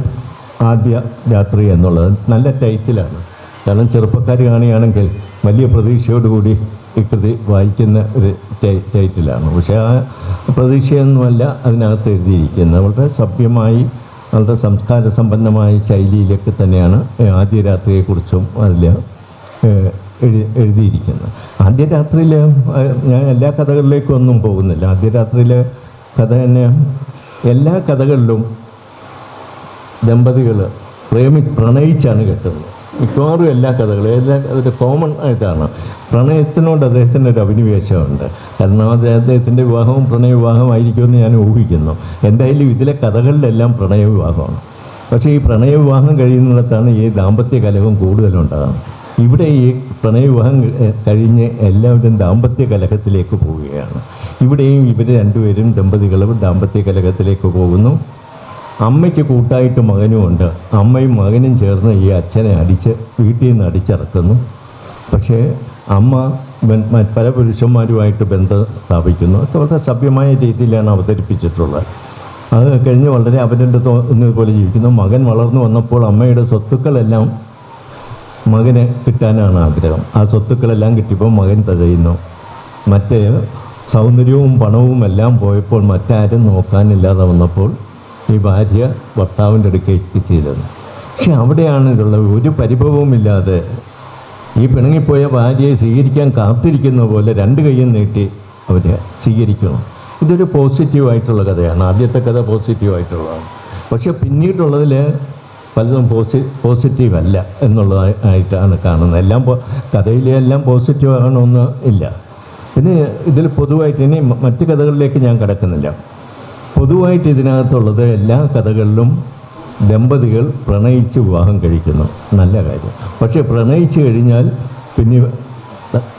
ആദ്യ രാത്രി എന്നുള്ളത് നല്ല ടൈറ്റിലാണ്. കാരണം ചെറുപ്പക്കാർ കാണുകയാണെങ്കിൽ വലിയ പ്രതീക്ഷയോടുകൂടി ഈ കൃതി വായിക്കുന്ന ഒരു ടൈറ്റിലാണ്. പക്ഷേ ആ പ്രതീക്ഷയൊന്നുമല്ല അതിനകത്ത് എഴുതിയിരിക്കുന്നത്. വളരെ സഭ്യമായി, വളരെ സംസ്കാര സമ്പന്നമായ ശൈലിയിലേക്ക് തന്നെയാണ് ആദ്യ രാത്രിയെക്കുറിച്ചും അതിൽ എഴുതിയിരിക്കുന്നത്. ആദ്യ രാത്രിയിൽ ഞാൻ എല്ലാ കഥകളിലേക്കും ഒന്നും പോകുന്നില്ല. ആദ്യ രാത്രിയിലെ കഥ തന്നെ എല്ലാ കഥകളിലും ദമ്പതികൾ പ്രണയിച്ചാണ് കെട്ടുന്നത്. മിക്കവാറും എല്ലാ കഥകളും ഒരു കോമൺ ആയിട്ടാണ്. പ്രണയത്തിനോട് അദ്ദേഹത്തിൻ്റെ ഒരു അഭിനിവേശമുണ്ട്. കാരണം അദ്ദേഹത്തിൻ്റെ വിവാഹവും പ്രണയവിവാഹമായിരിക്കുമെന്ന് ഞാൻ ഊഹിക്കുന്നു. എന്തായാലും ഇതിലെ കഥകളിലെല്ലാം പ്രണയവിവാഹമാണ്. പക്ഷേ ഈ പ്രണയവിവാഹം കഴിയുന്നിടത്താണ് ഈ ദാമ്പത്യ കലഹം കൂടുതലുണ്ടാകുന്നത്. ഇവിടെ ഈ പ്രണയവിവാഹം കഴിഞ്ഞ് എല്ലാവരും ദാമ്പത്യ കലഹത്തിലേക്ക് പോവുകയാണ്. ഇവിടെയും ഇവർ രണ്ടുപേരും ദമ്പതികളും ദാമ്പത്യ കലഹത്തിലേക്ക് പോകുന്നു. അമ്മയ്ക്ക് കൂട്ടായിട്ട് മകനുമുണ്ട്. അമ്മയും മകനും ചേർന്ന് ഈ അച്ഛനെ വീട്ടിൽ നിന്ന് അടിച്ചിറക്കുന്നു. പക്ഷേ അമ്മ പല പുരുഷന്മാരുമായിട്ട് ബന്ധം സ്ഥാപിക്കുന്നു. ഒക്കെ വളരെ സഭ്യമായ രീതിയിലാണ് അവതരിപ്പിച്ചിട്ടുള്ളത്. അത് കഴിഞ്ഞ് വളരെ അവരുടെ തോന്നുന്നതുപോലെ ജീവിക്കുന്നു. മകൻ വളർന്നു വന്നപ്പോൾ അമ്മയുടെ സ്വത്തുക്കളെല്ലാം മകന് കിട്ടാനാണ് ആഗ്രഹം. ആ സ്വത്തുക്കളെല്ലാം കിട്ടിയപ്പോൾ മകൻ തഴയുന്നു. മറ്റേ സൗന്ദര്യവും പണവും എല്ലാം പോയപ്പോൾ മറ്റാരും നോക്കാനില്ലാതെ വന്നപ്പോൾ ഈ ഭാര്യ ഭർത്താവിൻ്റെ അടുക്കേക്ക് ചെയ്തത്. പക്ഷെ അവിടെയാണ് ഇതുള്ളത്. ഒരു പരിഭവവുമില്ലാതെ ഈ പിണങ്ങിപ്പോയ ഭാര്യയെ സ്വീകരിക്കാൻ കാത്തിരിക്കുന്ന പോലെ രണ്ട് കൈയും നീട്ടി അവർ സ്വീകരിക്കണം. ഇതൊരു പോസിറ്റീവായിട്ടുള്ള കഥയാണ്. ആദ്യത്തെ കഥ പോസിറ്റീവായിട്ടുള്ളതാണ്. പക്ഷേ പിന്നീടുള്ളതിൽ പലതും പോസിറ്റീവ് അല്ല എന്നുള്ളതായിട്ടാണ് കാണുന്നത്. കഥയിലെല്ലാം പോസിറ്റീവ് ആകണമെന്ന് ഇല്ല. പിന്നെ ഇതിൽ പൊതുവായിട്ട് ഇനി മറ്റ് കഥകളിലേക്ക് ഞാൻ കിടക്കുന്നില്ല. പൊതുവായിട്ട് ഇതിനകത്തുള്ളത് എല്ലാ കഥകളിലും ദമ്പതികൾ പ്രണയിച്ച് വിവാഹം കഴിക്കുന്നു, നല്ല കാര്യം. പക്ഷേ പ്രണയിച്ച് കഴിഞ്ഞാൽ പിന്നെ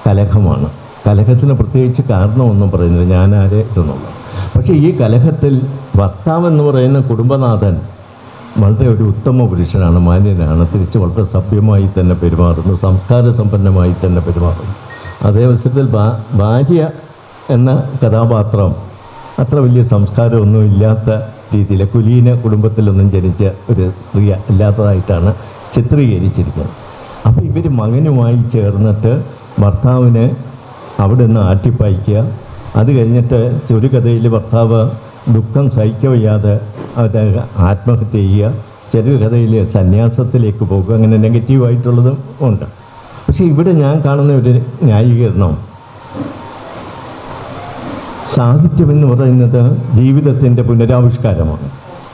കലഹമാണ്. കലഹത്തിന് പ്രത്യേകിച്ച് കാരണമൊന്നും പറയുന്നത് ഞാൻ ആരെ എന്നുള്ളത്. പക്ഷേ ഈ കലഹത്തിൽ ഭർത്താവെന്ന് പറയുന്ന കുടുംബനാഥൻ വളരെ ഒരു ഉത്തമ പുരുഷനാണ്, മാന്യനാണ്, തിരിച്ച് വളരെ സഭ്യമായി തന്നെ പെരുമാറുന്നു, സംസ്കാര സമ്പന്നമായി തന്നെ പെരുമാറുന്നു. അതേ അവസരത്തിൽ ഭാര്യ എന്ന കഥാപാത്രം അത്ര വലിയ സംസ്കാരമൊന്നും ഇല്ലാത്ത രീതിയിൽ കുലീന കുടുംബത്തിലൊന്നും ജനിച്ച ഒരു സ്ത്രീ അല്ലാത്തതായിട്ടാണ് ചിത്രീകരിച്ചിരിക്കുന്നത്. അപ്പോൾ ഇവർ മകനുമായി ചേർന്നിട്ട് ഭർത്താവിനെ അവിടെ നിന്ന് ആട്ടിപ്പായിക്കുക. അത് കഴിഞ്ഞിട്ട് ചെറുകഥയിൽ ഭർത്താവ് ദുഃഖം സഹിക്കവയ്യാതെ അവരെ ആത്മഹത്യ ചെയ്യുക. ചെറുകഥയിൽ സന്യാസത്തിലേക്ക് പോകുക. അങ്ങനെ നെഗറ്റീവായിട്ടുള്ളതും ഉണ്ട്. പക്ഷേ ഇവിടെ ഞാൻ കാണുന്ന ഒരു ന്യായീകരണം, സാഹിത്യമെന്ന് പറയുന്നത് ജീവിതത്തിൻ്റെ പുനരാവിഷ്കാരമാണ്.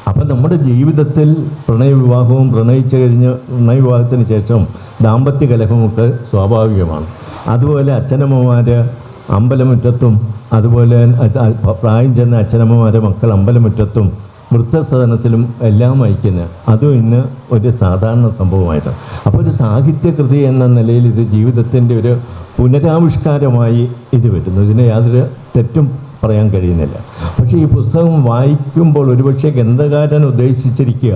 അപ്പം നമ്മുടെ ജീവിതത്തിൽ പ്രണയവിവാഹവും പ്രണയിച്ചു കഴിഞ്ഞ് പ്രണയവിവാഹത്തിന് ശേഷം ദാമ്പത്യ കലഹമൊക്കെ സ്വാഭാവികമാണ്. അതുപോലെ അച്ഛനമ്മമാർ അമ്പലമുറ്റത്തും അതുപോലെ പ്രായം ചെന്ന അച്ഛനമ്മമാരെ മക്കൾ അമ്പലമുറ്റത്തും വൃദ്ധസദനത്തിലും എല്ലാം അയക്കുന്നത് അതും ഇന്ന് ഒരു സാധാരണ സംഭവമായിട്ടാണ്. അപ്പോൾ ഒരു സാഹിത്യകൃതി എന്ന നിലയിൽ ഇത് ജീവിതത്തിൻ്റെ ഒരു പുനരാവിഷ്കാരമായി ഇത് വരുന്നു. ഇതിന് യാതൊരു തെറ്റും പറയാൻ കഴിയുന്നില്ല. പക്ഷേ ഈ പുസ്തകം വായിക്കുമ്പോൾ ഒരുപക്ഷെ ഗ്രന്ഥകാരൻ ഉദ്ദേശിച്ചിരിക്കുക,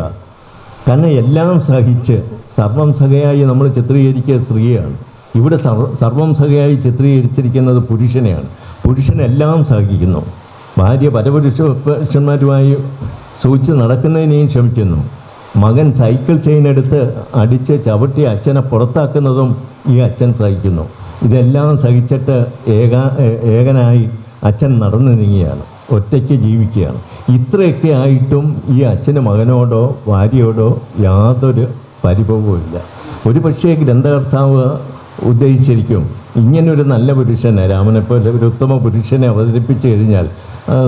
കാരണം എല്ലാം സഹിച്ച് സർവം സഹയായി നമ്മൾ ചിത്രീകരിക്കുക സ്ത്രീയാണ്. ഇവിടെ സർവം സഹയായി ചിത്രീകരിച്ചിരിക്കുന്നത് പുരുഷനെയാണ്. പുരുഷനെല്ലാം സഹിക്കുന്നു. ഭാര്യ പരപുരുഷന്മാരുമായി സൂചിച്ച് നടക്കുന്നതിനെയും ശ്രമിക്കുന്നു. മകൻ സൈക്കിൾ ചെയിനെടുത്ത് അടിച്ച് ചവിട്ടി അച്ഛനെ പുറത്താക്കുന്നതും ഈ അച്ഛൻ സഹിക്കുന്നു. ഇതെല്ലാം സഹിച്ചിട്ട് ഏകനായി അച്ഛൻ നടന്നു നീങ്ങുകയാണ്, ഒറ്റയ്ക്ക് ജീവിക്കുകയാണ്. ഇത്രയൊക്കെ ആയിട്ടും ഈ അച്ഛന് മകനോടോ ഭാര്യയോടോ യാതൊരു പരിഭവവും ഇല്ല. ഒരു പക്ഷേ ഗ്രന്ഥകർത്താവ് ഉദ്ദേശിച്ചിരിക്കും ഇങ്ങനൊരു നല്ല പുരുഷനെ, രാമനെപ്പോലെ ഒരു ഉത്തമ പുരുഷനെ അവതരിപ്പിച്ചു കഴിഞ്ഞാൽ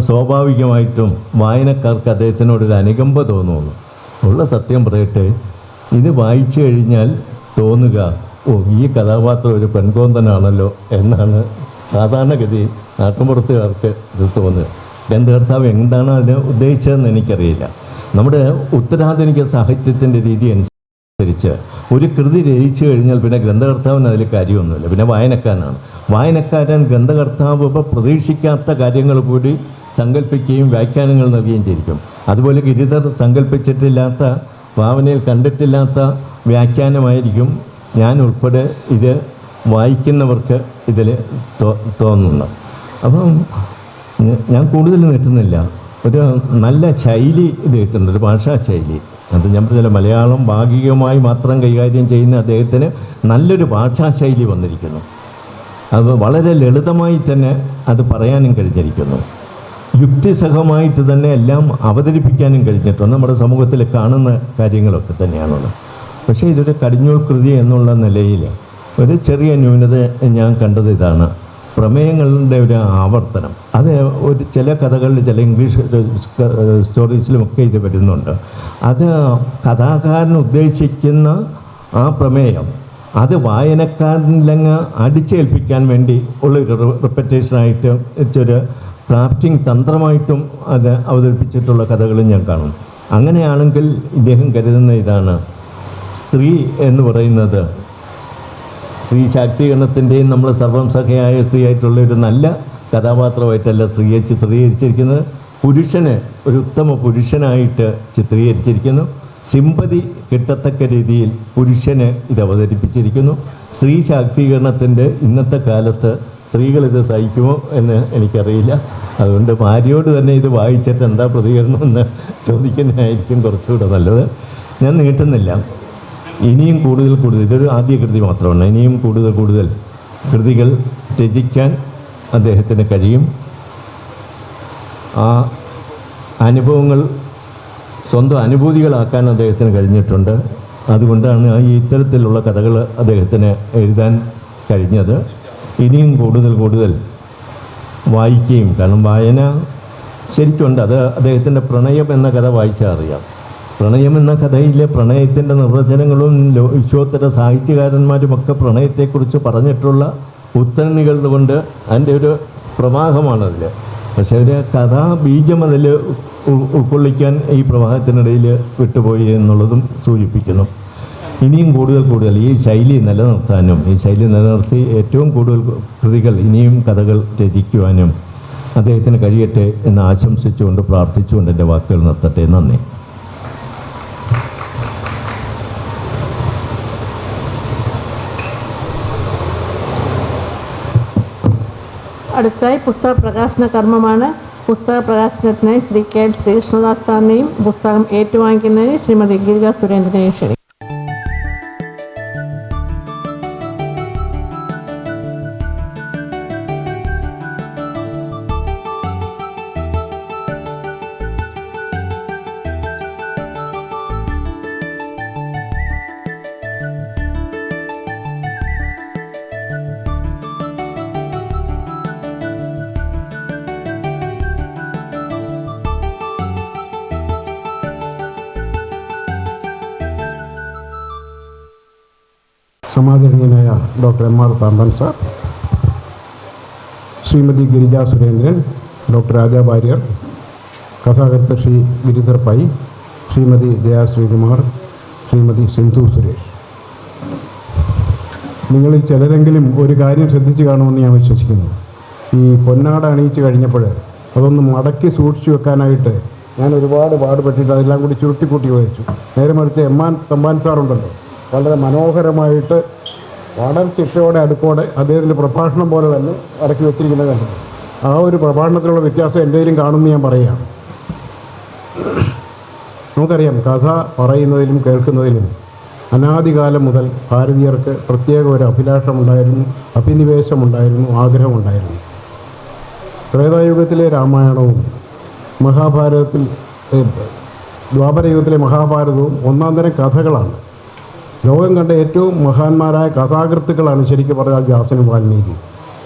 സ്വാഭാവികമായിട്ടും വായനക്കാർക്ക് അദ്ദേഹത്തിനോടൊരു അനുകമ്പ തോന്നുന്നു. ഉള്ള സത്യം പറയട്ടെ, ഇത് വായിച്ചു കഴിഞ്ഞാൽ തോന്നുക, ഓ ഈ കഥാപാത്രം ഒരു പെൺകോന്തനാണല്ലോ എന്നാണ് സാധാരണഗതി നാട്ടുമ്പുറത്തുകാർക്ക് ഇത് തോന്നുക. ഗ്രന്ഥകർത്താവ് എന്താണ് അതിന് ഉദ്ദേശിച്ചതെന്ന് എനിക്കറിയില്ല. നമ്മുടെ ഉത്തരാധുനിക സാഹിത്യത്തിൻ്റെ രീതി അനുസരിച്ച് ഒരു കൃതി രചിച്ചു കഴിഞ്ഞാൽ പിന്നെ ഗ്രന്ഥകർത്താവിന് അതിൽ കാര്യമൊന്നുമില്ല, പിന്നെ വായനക്കാരൻ ഗ്രന്ഥകർത്താവ് ഇപ്പോൾ പ്രതീക്ഷിക്കാത്ത കാര്യങ്ങൾ കൂടി സങ്കല്പിക്കുകയും വ്യാഖ്യാനങ്ങൾ നൽകുകയും ചെയ്തിരിക്കും. അതുപോലെ ഗിരിധർ സങ്കല്പിച്ചിട്ടില്ലാത്ത, ഭാവനയിൽ കണ്ടിട്ടില്ലാത്ത വ്യാഖ്യാനമായിരിക്കും ഞാൻ ഉൾപ്പെടെ ഇത് വായിക്കുന്നവർക്ക് ഇതിൽ തോന്നുന്നത്. അപ്പം ഞാൻ കൂടുതൽ നീട്ടുന്നില്ല. ഒരു നല്ല ശൈലി ഇത് കിട്ടുന്നുണ്ട്, ഒരു ഭാഷാ ശൈലി. അത് ഞാൻ പറഞ്ഞില്ല, മലയാളം ഭാഗികമായി മാത്രം കൈകാര്യം ചെയ്യുന്ന അദ്ദേഹത്തിന് നല്ലൊരു ഭാഷാശൈലി വന്നിരിക്കുന്നു. അത് വളരെ ലളിതമായി തന്നെ അത് പറയാനും കഴിഞ്ഞിരിക്കുന്നു. യുക്തിസഹമായിട്ട് തന്നെ എല്ലാം അവതരിപ്പിക്കാനും കഴിഞ്ഞിട്ടുണ്ട്. നമ്മുടെ സമൂഹത്തിൽ കാണുന്ന കാര്യങ്ങളൊക്കെ തന്നെയാണുള്ളത്. പക്ഷേ ഇതൊരു കടിഞ്ഞൂൽ കൃതി എന്നുള്ള നിലയിൽ ഒരു ചെറിയ ന്യൂനത ഞാൻ കണ്ടത് ഇതാണ്, പ്രമേയങ്ങളുടെ ഒരു ആവർത്തനം. അത് ഒരു ചില കഥകളിൽ, ചില ഇംഗ്ലീഷ് സ്റ്റോറീസിലുമൊക്കെ ഇത് വരുന്നുണ്ട്. അത് കഥാകാരൻ ഉദ്ദേശിക്കുന്ന ആ പ്രമേയം അത് വായനക്കാരനിലങ്ങ് അടിച്ചേൽപ്പിക്കാൻ വേണ്ടി ഉള്ളൊരു റിപ്പറ്റേഷനായിട്ട് ഒരു ക്രാഫ്റ്റിംഗ് തന്ത്രമായിട്ടും അത് അവതരിപ്പിച്ചിട്ടുള്ള കഥകളും ഞാൻ കാണും. അങ്ങനെയാണെങ്കിൽ ഇദ്ദേഹം കരുതുന്ന ഇതാണ്, സ്ത്രീ എന്ന് പറയുന്നത് സ്ത്രീ ശാക്തീകരണത്തിൻ്റെയും നമ്മൾ സർവം സഖയായ സ്ത്രീ ആയിട്ടുള്ള ഒരു നല്ല കഥാപാത്രമായിട്ടല്ല സ്ത്രീയെ ചിത്രീകരിച്ചിരിക്കുന്നത്, പുരുഷനെ ഒരു ഉത്തമ പുരുഷനായിട്ട് ചിത്രീകരിച്ചിരിക്കുന്നു. സിമ്പതി കിട്ടത്തക്ക രീതിയിൽ പുരുഷനെ ഇത് അവതരിപ്പിച്ചിരിക്കുന്നു. സ്ത്രീ ശാക്തീകരണത്തിൻ്റെ ഇന്നത്തെ കാലത്ത് സ്ത്രീകളിത് സഹിക്കുമോ എന്ന് എനിക്കറിയില്ല. അതുകൊണ്ട് ഭാര്യയോട് തന്നെ ഇത് വായിച്ചിട്ട് എന്താ പ്രതികരണമെന്ന് ചോദിക്കുന്നതായിരിക്കും കുറച്ചുകൂടെ നല്ലത്. ഞാൻ നീട്ടുന്നില്ല. ഇനിയും കൂടുതൽ ഇതൊരു ആദ്യ കൃതി മാത്രമാണ്. ഇനിയും കൂടുതൽ കൃതികൾ രചിക്കാൻ അദ്ദേഹത്തിന് കഴിയും. ആ അനുഭവങ്ങൾ സ്വന്തം അനുഭൂതികളാക്കാൻ അദ്ദേഹത്തിന് കഴിഞ്ഞിട്ടുണ്ട്. അതുകൊണ്ടാണ് ഈ ഇത്തരത്തിലുള്ള കഥകൾ അദ്ദേഹത്തിന് എഴുതാൻ കഴിഞ്ഞത്. ഇനിയും കൂടുതൽ കൂടുതൽ വായിക്കുകയും, കാരണം വായന ശരിക്കുണ്ട്. അത് അദ്ദേഹത്തിൻ്റെ പ്രണയം എന്ന കഥ വായിച്ചാൽ അറിയാം. പ്രണയം എന്ന കഥയിലെ പ്രണയത്തിൻ്റെ നിർവചനങ്ങളും വിശ്വോത്തര സാഹിത്യകാരന്മാരുമൊക്കെ പ്രണയത്തെക്കുറിച്ച് പറഞ്ഞിട്ടുള്ള ഉദ്ധരണികൾ കൊണ്ട് അതിൻ്റെ ഒരു പ്രവാഹമാണതിൽ. പക്ഷേ ഒരു കഥാബീജം അതിൽ ഉൾക്കൊള്ളിക്കാൻ ഈ പ്രവാഹത്തിനിടയിൽ വിട്ടുപോയി എന്നുള്ളതും സൂചിപ്പിക്കുന്നു. ഇനിയും കൂടുതൽ ഈ ശൈലി നിലനിർത്തി ഏറ്റവും കൂടുതൽ കൃതികൾ, ഇനിയും കഥകൾ രചിക്കുവാനും അദ്ദേഹത്തിന് കഴിയട്ടെ എന്ന് ആശംസിച്ചുകൊണ്ട് പ്രാർത്ഥിച്ചുകൊണ്ട് എൻ്റെ വാക്കുകൾ നിർത്തട്ടെ. നന്ദി. അടുത്തായി പുസ്തക പ്രകാശന കർമ്മമാണ്. പുസ്തക പ്രകാശനത്തിനായി ശ്രീ KL ശ്രീകൃഷ്ണദാസ് സാറിനെയും പുസ്തകം ഏറ്റുവാങ്ങിക്കുന്നതിന് ശ്രീമതി ഗിരിജ സുരേന്ദ്രനെയും ക്ഷണിക്കും. സമാദരണീയനായ doctor MR Sampan sir, Srimathi Girija Surendran, doctor Raja Warrier, കഥാകൃത്ത് ശ്രീ ഗിരിധർ പൈ, ശ്രീമതി ജയ ശ്രീകുമാർ, ശ്രീമതി സിന്ധു സുരേഷ്, നിങ്ങളിൽ ചിലരെങ്കിലും ഒരു കാര്യം ശ്രദ്ധിച്ചു കാണുമെന്ന് ഞാൻ വിശ്വസിക്കുന്നു. ഈ പൊന്നാട അണിയിച്ച് കഴിഞ്ഞപ്പോൾ അതൊന്ന് മടക്കി സൂക്ഷിച്ചു വെക്കാനായിട്ട് ഞാൻ ഒരുപാട് പാടുപെട്ടിട്ട് അതെല്ലാം കൂടി ചുരുട്ടിക്കൂട്ടി വഹിച്ചു. നേരെ മറിച്ച് തമ്പാൻ സാറുണ്ടല്ലോ, വളരെ മനോഹരമായിട്ട് വളരെ ചിട്ടയോടെ അടുക്കോടെ അദ്ദേഹത്തിൻ്റെ പ്രഭാഷണം പോലെ തന്നെ അടക്കി വെച്ചിരിക്കുന്നത് കണ്ടു. ആ ഒരു പ്രഭാഷണത്തിലുള്ള വ്യത്യാസം എൻ്റെയിലും കാണുമെന്ന് ഞാൻ പറയുകയാണ്. നമുക്കറിയാം, കഥ പറയുന്നതിലും കേൾക്കുന്നതിലും അനാദികാലം മുതൽ ഭാരതീയർക്ക് പ്രത്യേക ഒരു അഭിലാഷമുണ്ടായിരുന്നു, അഭിനിവേശമുണ്ടായിരുന്നു, ആഗ്രഹമുണ്ടായിരുന്നു. ത്രേതായുഗത്തിലെ രാമായണവും ദ്വാപരയുഗത്തിലെ മഹാഭാരതവും ഒന്നാം തരം കഥകളാണ്. ലോകം കണ്ട ഏറ്റവും മഹാന്മാരായ കഥാകൃത്തുക്കളാണ് ശരിക്കും പറഞ്ഞാൽ വ്യാസനും വാൽമീകി.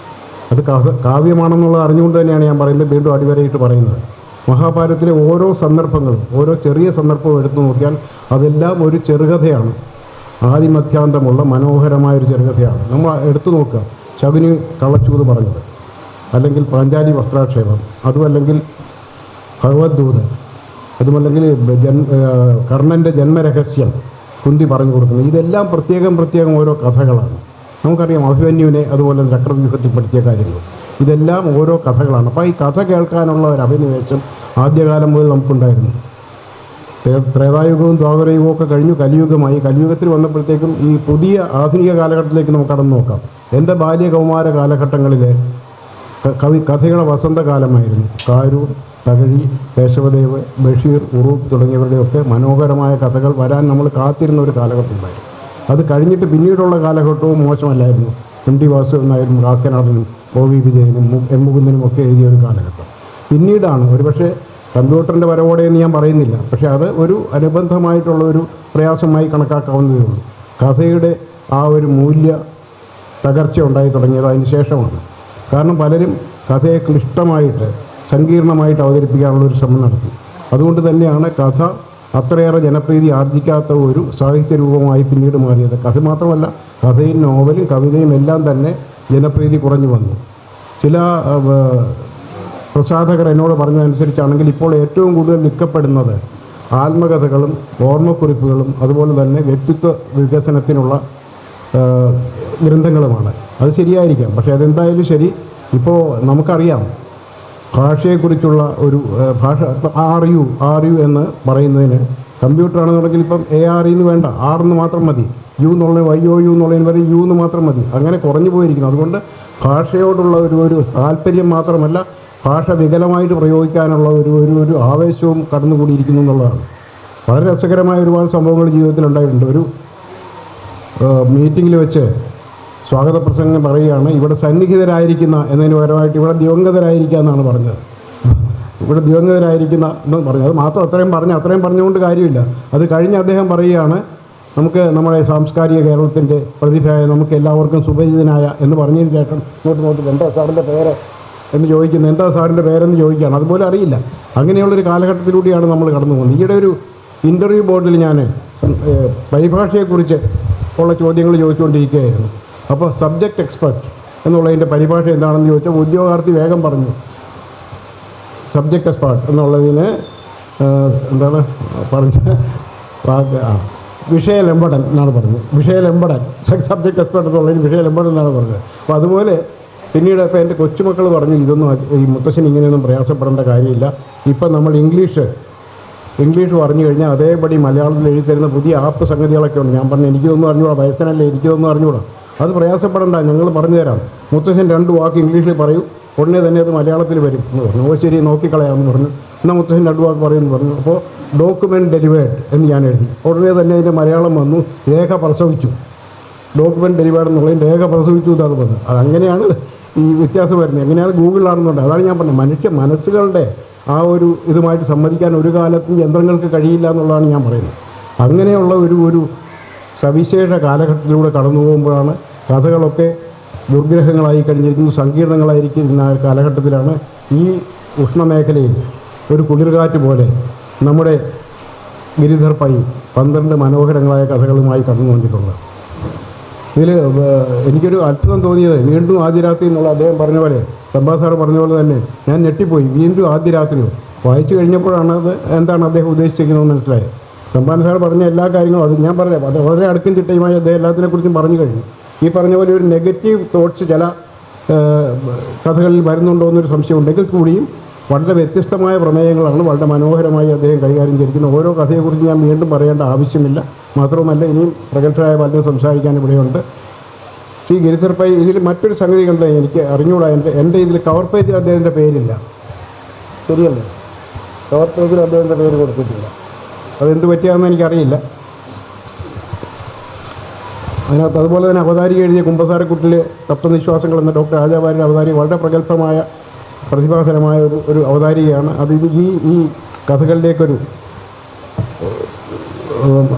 അത് കാവ്യമാണെന്നുള്ളത് അറിഞ്ഞുകൊണ്ട് തന്നെയാണ് ഞാൻ പറയുന്നത്, വീണ്ടും അടിവരയിട്ട് പറയുന്നത്. മഹാഭാരതത്തിലെ ഓരോ സന്ദർഭങ്ങളും, ഓരോ ചെറിയ സന്ദർഭവും എടുത്തു നോക്കിയാൽ അതെല്ലാം ഒരു ചെറുകഥയാണ്. ആദിമധ്യാന്തമുള്ള മനോഹരമായൊരു ചെറുകഥയാണ്. നമ്മൾ എടുത്തു നോക്കുക, ശകുനി കള്ളച്ചൂത് പറഞ്ഞത്, അല്ലെങ്കിൽ പാഞ്ചാലി വസ്ത്രാക്ഷേപം, അതുമല്ലെങ്കിൽ ഭഗവദ്ദൂത്, അതുമല്ലെങ്കിൽ കർണൻ്റെ ജന്മരഹസ്യം കുന്തി പറഞ്ഞു കൊടുക്കുന്നത്. ഇതെല്ലാം പ്രത്യേകം ഓരോ കഥകളാണ്. നമുക്കറിയാം അഭിമന്യുവിനെ അതുപോലെ ചക്രവ്യൂഹത്തിൽപ്പെടുത്തിയ കാര്യങ്ങൾ, ഇതെല്ലാം ഓരോ കഥകളാണ്. അപ്പോൾ ഈ കഥ കേൾക്കാനുള്ള ഒരു അഭിനിവേശം ആദ്യകാലം മുതൽ നമുക്കുണ്ടായിരുന്നു. ത്രേതായുഗവും ദ്വാപരയുഗവും ഒക്കെ കഴിഞ്ഞു, കലിയുഗമായി. കലിയുഗത്തിൽ വന്നപ്പോഴത്തേക്കും ഈ പുതിയ ആധുനിക കാലഘട്ടത്തിലേക്ക് നമുക്ക് കടന്നു നോക്കാം. എൻ്റെ ബാല്യകൗമാര കാലഘട്ടങ്ങളിലെ കഥയുടെ വസന്തകാലമായിരുന്നു. കാരൂർ, തകഴി, കേശവദേവ്, ബഷീർ, ഉറൂപ്പ് തുടങ്ങിയവരുടെയൊക്കെ മനോഹരമായ കഥകൾ വരാൻ നമ്മൾ കാത്തിരുന്ന ഒരു കാലഘട്ടമുണ്ടായിരുന്നു. അത് കഴിഞ്ഞിട്ട് പിന്നീടുള്ള കാലഘട്ടവും മോശമല്ലായിരുന്നു. MT വാസുദേവൻ നായരും കാക്കനാടനും OV വിജയനും M മുകുന്ദനും ഒക്കെ എഴുതിയ ഒരു കാലഘട്ടം. പിന്നീടാണ്, ഒരുപക്ഷെ കമ്പ്യൂട്ടറിൻ്റെ വരവോടെ എന്ന് ഞാൻ പറയുന്നില്ല, പക്ഷേ അത് ഒരു അനുബന്ധമായിട്ടുള്ള ഒരു പ്രയാസമായി കണക്കാക്കാവുന്നതേ ഉള്ളൂ. കഥയുടെ ആ ഒരു മൂല്യ തകർച്ച ഉണ്ടായി തുടങ്ങിയത് അതിന് ശേഷമാണ്. കാരണം പലരും കഥയെ ക്ലിഷ്ടമായിട്ട് സങ്കീർണമായിട്ട് അവതരിപ്പിക്കാനുള്ളൊരു ശ്രമം നടത്തി. അതുകൊണ്ട് തന്നെയാണ് കഥ അത്രയേറെ ജനപ്രീതി ആർജിക്കാത്ത ഒരു സാഹിത്യ രൂപമായി പിന്നീട് മാറിയത്. കഥ മാത്രമല്ല, കഥയും നോവലും കവിതയും എല്ലാം തന്നെ ജനപ്രീതി കുറഞ്ഞു വന്നു. ചില പ്രസാധകർ എന്നോട് പറഞ്ഞതനുസരിച്ചാണെങ്കിൽ ഇപ്പോൾ ഏറ്റവും കൂടുതൽ വിൽക്കപ്പെടുന്നത് ആത്മകഥകളും ഓർമ്മക്കുറിപ്പുകളും അതുപോലെ തന്നെ വ്യക്തിത്വ വികസനത്തിനുള്ള ഗ്രന്ഥങ്ങളുമാണ്. അത് ശരിയായിരിക്കാം, പക്ഷേ അതെന്തായാലും ശരി. ഇപ്പോൾ നമുക്കറിയാം, ഭാഷയെക്കുറിച്ചുള്ള ഒരു ഭാഷ ആർ യു എന്ന് പറയുന്നതിന് കമ്പ്യൂട്ടറാണെന്നുണ്ടെങ്കിൽ ഇപ്പം ARE എന്ന് വേണ്ട, R എന്ന് മാത്രം മതി. U എന്നുള്ളതിന് YOU എന്നുള്ളതിന് വരെ U എന്ന് മാത്രം മതി. അങ്ങനെ കുറഞ്ഞു പോയിരിക്കുന്നു. അതുകൊണ്ട് ഭാഷയോടുള്ള ഒരു താല്പര്യം മാത്രമല്ല, ഭാഷ വികലമായിട്ട് പ്രയോഗിക്കാനുള്ള ഒരു ആവേശവും കടന്നുകൂടിയിരിക്കുന്നു എന്നുള്ളതാണ്. വളരെ രസകരമായ ഒരുപാട് സംഭവങ്ങൾ ജീവിതത്തിലുണ്ടായിട്ടുണ്ട്. ഒരു മീറ്റിങ്ങിൽ വെച്ച് സ്വാഗത പ്രസംഗം പറയുകയാണ്, ഇവിടെ സന്നിഹിതരായിരിക്കുന്ന എന്നതിന് പകരമായിട്ട് ഇവിടെ ദിവംഗതരായിരിക്കുക എന്നാണ് പറഞ്ഞത്. ഇവിടെ ദിവംഗതരായിരിക്കുന്ന എന്ന് പറഞ്ഞു. അത് മാത്രം അത്രയും പറഞ്ഞുകൊണ്ട് കാര്യമില്ല. അത് കഴിഞ്ഞ് അദ്ദേഹം പറയുകയാണ്, നമുക്ക് നമ്മുടെ സാംസ്കാരിക കേരളത്തിൻ്റെ പ്രതിഭയായ നമുക്ക് എല്ലാവർക്കും സുപരിചിതനായ എന്ന് പറഞ്ഞതിന് ശേഷം ഇങ്ങോട്ട് എന്താ സാറിൻ്റെ പേര് എന്ന് ചോദിക്കുന്നത്, എന്താ സാറിൻ്റെ പേരെന്ന് ചോദിക്കുകയാണ്, അതുപോലെ അറിയില്ല. അങ്ങനെയുള്ളൊരു കാലഘട്ടത്തിലൂടെയാണ് നമ്മൾ കടന്നു പോകുന്നത്. ഈയിടെ ഒരു ഇൻ്റർവ്യൂ ബോർഡിൽ ഞാൻ പരിഭാഷയെക്കുറിച്ച് ഉള്ള ചോദ്യങ്ങൾ ചോദിച്ചുകൊണ്ടിരിക്കുകയായിരുന്നു. അപ്പോൾ സബ്ജക്റ്റ് എക്സ്പെർട്ട് എന്നുള്ളതിൻ്റെ പരിഭാഷ എന്താണെന്ന് ചോദിച്ചാൽ ഉദ്യോഗാർത്ഥി വേഗം പറഞ്ഞു സബ്ജക്റ്റ് എക്സ്പെർട്ട് എന്നുള്ളതിന് എന്താണ് പറഞ്ഞ വിഷയലംബടൻ എന്നാണ് പറഞ്ഞത്. വിഷയലംബടൻ സബ്ജക്റ്റ് എക്സ്പെർട്ട് എന്നുള്ളതിന് വിഷയലംബടൻ എന്നാണ് പറഞ്ഞത്. അപ്പോൾ അതുപോലെ പിന്നീട് ഇപ്പോൾ എൻ്റെ കൊച്ചുമക്കൾ പറഞ്ഞു ഇതൊന്നും ഈ മുത്തശ്ശൻ ഇങ്ങനെയൊന്നും പ്രയാസപ്പെടേണ്ട കാര്യമില്ല. ഇപ്പം നമ്മൾ ഇംഗ്ലീഷ് പറഞ്ഞു കഴിഞ്ഞാൽ അതേപടി മലയാളത്തിൽ എഴുതി തരുന്ന പുതിയ ആപ്പ് സംഗതികളൊക്കെ ഉണ്ട്. ഞാൻ പറഞ്ഞു എനിക്കിതൊന്നും അറിഞ്ഞൂടാ, വയസ്സനല്ലേ, എനിക്കിതൊന്നും അറിഞ്ഞൂടാ, അത് പ്രയാസപ്പെടേണ്ട, ഞങ്ങൾ പറഞ്ഞു തരാം. മുത്തശ്ശൻ 2 വാക്ക് ഇംഗ്ലീഷിൽ പറയൂ, ഉടനെ തന്നെ അത് മലയാളത്തിൽ വരും എന്ന് പറഞ്ഞു. ഓ ശരി, നോക്കിക്കളയാമെന്ന് പറഞ്ഞു. എന്നാൽ മുത്തശ്ശൻ 2 വാക്ക് പറയുമെന്ന് പറഞ്ഞു. അപ്പോൾ ഡോക്യുമെൻറ്റ് ഡെലിവേർഡ് എന്ന് ഞാൻ എഴുതി. ഉടനെ തന്നെ അതിൻ്റെ മലയാളം വന്നു, രേഖ പ്രസവിച്ചു. ഡോക്യുമെൻറ്റ് ഡെലിവേർഡ് എന്നുള്ളതിന് രേഖ പ്രസവിച്ചു എന്നാണ് പറഞ്ഞത്. അതങ്ങനെയാണ് ഈ വ്യത്യാസം വരുന്നത്. എങ്ങനെയാണ് ഗൂഗിളിലാണെന്നുണ്ട്. അതാണ് ഞാൻ പറഞ്ഞത്, മനുഷ്യ മനസ്സുകളുടെ ആ ഒരു ഇതുമായിട്ട് സംവദിക്കാൻ ഒരു കാലത്തും യന്ത്രങ്ങൾക്ക് കഴിയില്ല എന്നുള്ളതാണ് ഞാൻ പറയുന്നത്. അങ്ങനെയുള്ള ഒരു സവിശേഷ കാലഘട്ടത്തിലൂടെ കടന്നു പോകുമ്പോഴാണ് കഥകളൊക്കെ ദുർഗ്രഹങ്ങളായി കഴിഞ്ഞിരിക്കുന്നു, സങ്കീർണങ്ങളായിരിക്കുന്ന കാലഘട്ടത്തിലാണ് ഈ ഉഷ്ണമേഖലയിൽ ഒരു കുളിർകാറ്റ് പോലെ നമ്മുടെ ഗിരിധർ പൈ 12 മനോഹരങ്ങളായ കഥകളുമായി കടന്നു വന്നിട്ടുള്ളത്. ഇതിൽ എനിക്കൊരു അത്ഭുതം തോന്നിയത് വീണ്ടും ആദ്യ രാത്രി എന്നുള്ള അദ്ദേഹം പറഞ്ഞ പോലെ, സബ്ബാ സാർ പറഞ്ഞ പോലെ തന്നെ ഞാൻ ഞെട്ടിപ്പോയി. വീണ്ടും ആദ്യ രാത്രിയോ വായിച്ചു കഴിഞ്ഞപ്പോഴാണ് അത് എന്താണ് അദ്ദേഹം ഉദ്ദേശിച്ചിരിക്കുന്നത് മനസ്സിലായത്. സമ്പാൻ സാർ പറഞ്ഞ എല്ലാ കാര്യങ്ങളും അത് ഞാൻ പറയാം, അത് വളരെ അടുക്കും ചിട്ടയുമായി അദ്ദേഹം എല്ലാത്തിനെക്കുറിച്ചും പറഞ്ഞു കഴിഞ്ഞു. ഈ പറഞ്ഞ പോലെ ഒരു നെഗറ്റീവ് തോട്ട്സ് ചില കഥകളിൽ വരുന്നുണ്ടോ എന്നൊരു സംശയം ഉണ്ടെങ്കിൽ കൂടിയും വളരെ വ്യത്യസ്തമായ പ്രമേയങ്ങളാണ് വളരെ മനോഹരമായി അദ്ദേഹം കൈകാര്യം ചെയ്തിരിക്കുന്നത്. ഓരോ കഥയെക്കുറിച്ച് ഞാൻ വീണ്ടും പറയേണ്ട ആവശ്യമില്ല. മാത്രവുമല്ല ഇനിയും പ്രഗത്ഭരായ പലരും സംസാരിക്കാൻ ഇവിടെയുണ്ട്. ശ്രീ ഗിരിധർ പൈ ഇതിൽ മറ്റൊരു സംഗതി കണ്ട് എനിക്ക് അറിഞ്ഞുകൂടാ, എൻ്റെ ഇതിൽ കവർ പേജിൽ അദ്ദേഹത്തിൻ്റെ പേരില്ല. ശരിയല്ലേ? കവർ പേജിൽ അദ്ദേഹത്തിൻ്റെ പേര് കൊടുത്തിട്ടില്ല. അതെന്ത് പറ്റിയാണെന്ന് എനിക്കറിയില്ല. അതിനകത്ത് അതുപോലെ തന്നെ അവതാരിക എഴുതിയ കുമ്പസാരക്കുട്ടിലെ തത്വനിശ്വാസങ്ങൾ എന്ന ഡോക്ടർ രാജാവാരിയുടെ അവതാരിക വളരെ പ്രഗത്ഭമായ പ്രതിഭാസരമായ ഒരു അവതാരികയാണ്. അത് ഈ കഥകളിലേക്കൊരു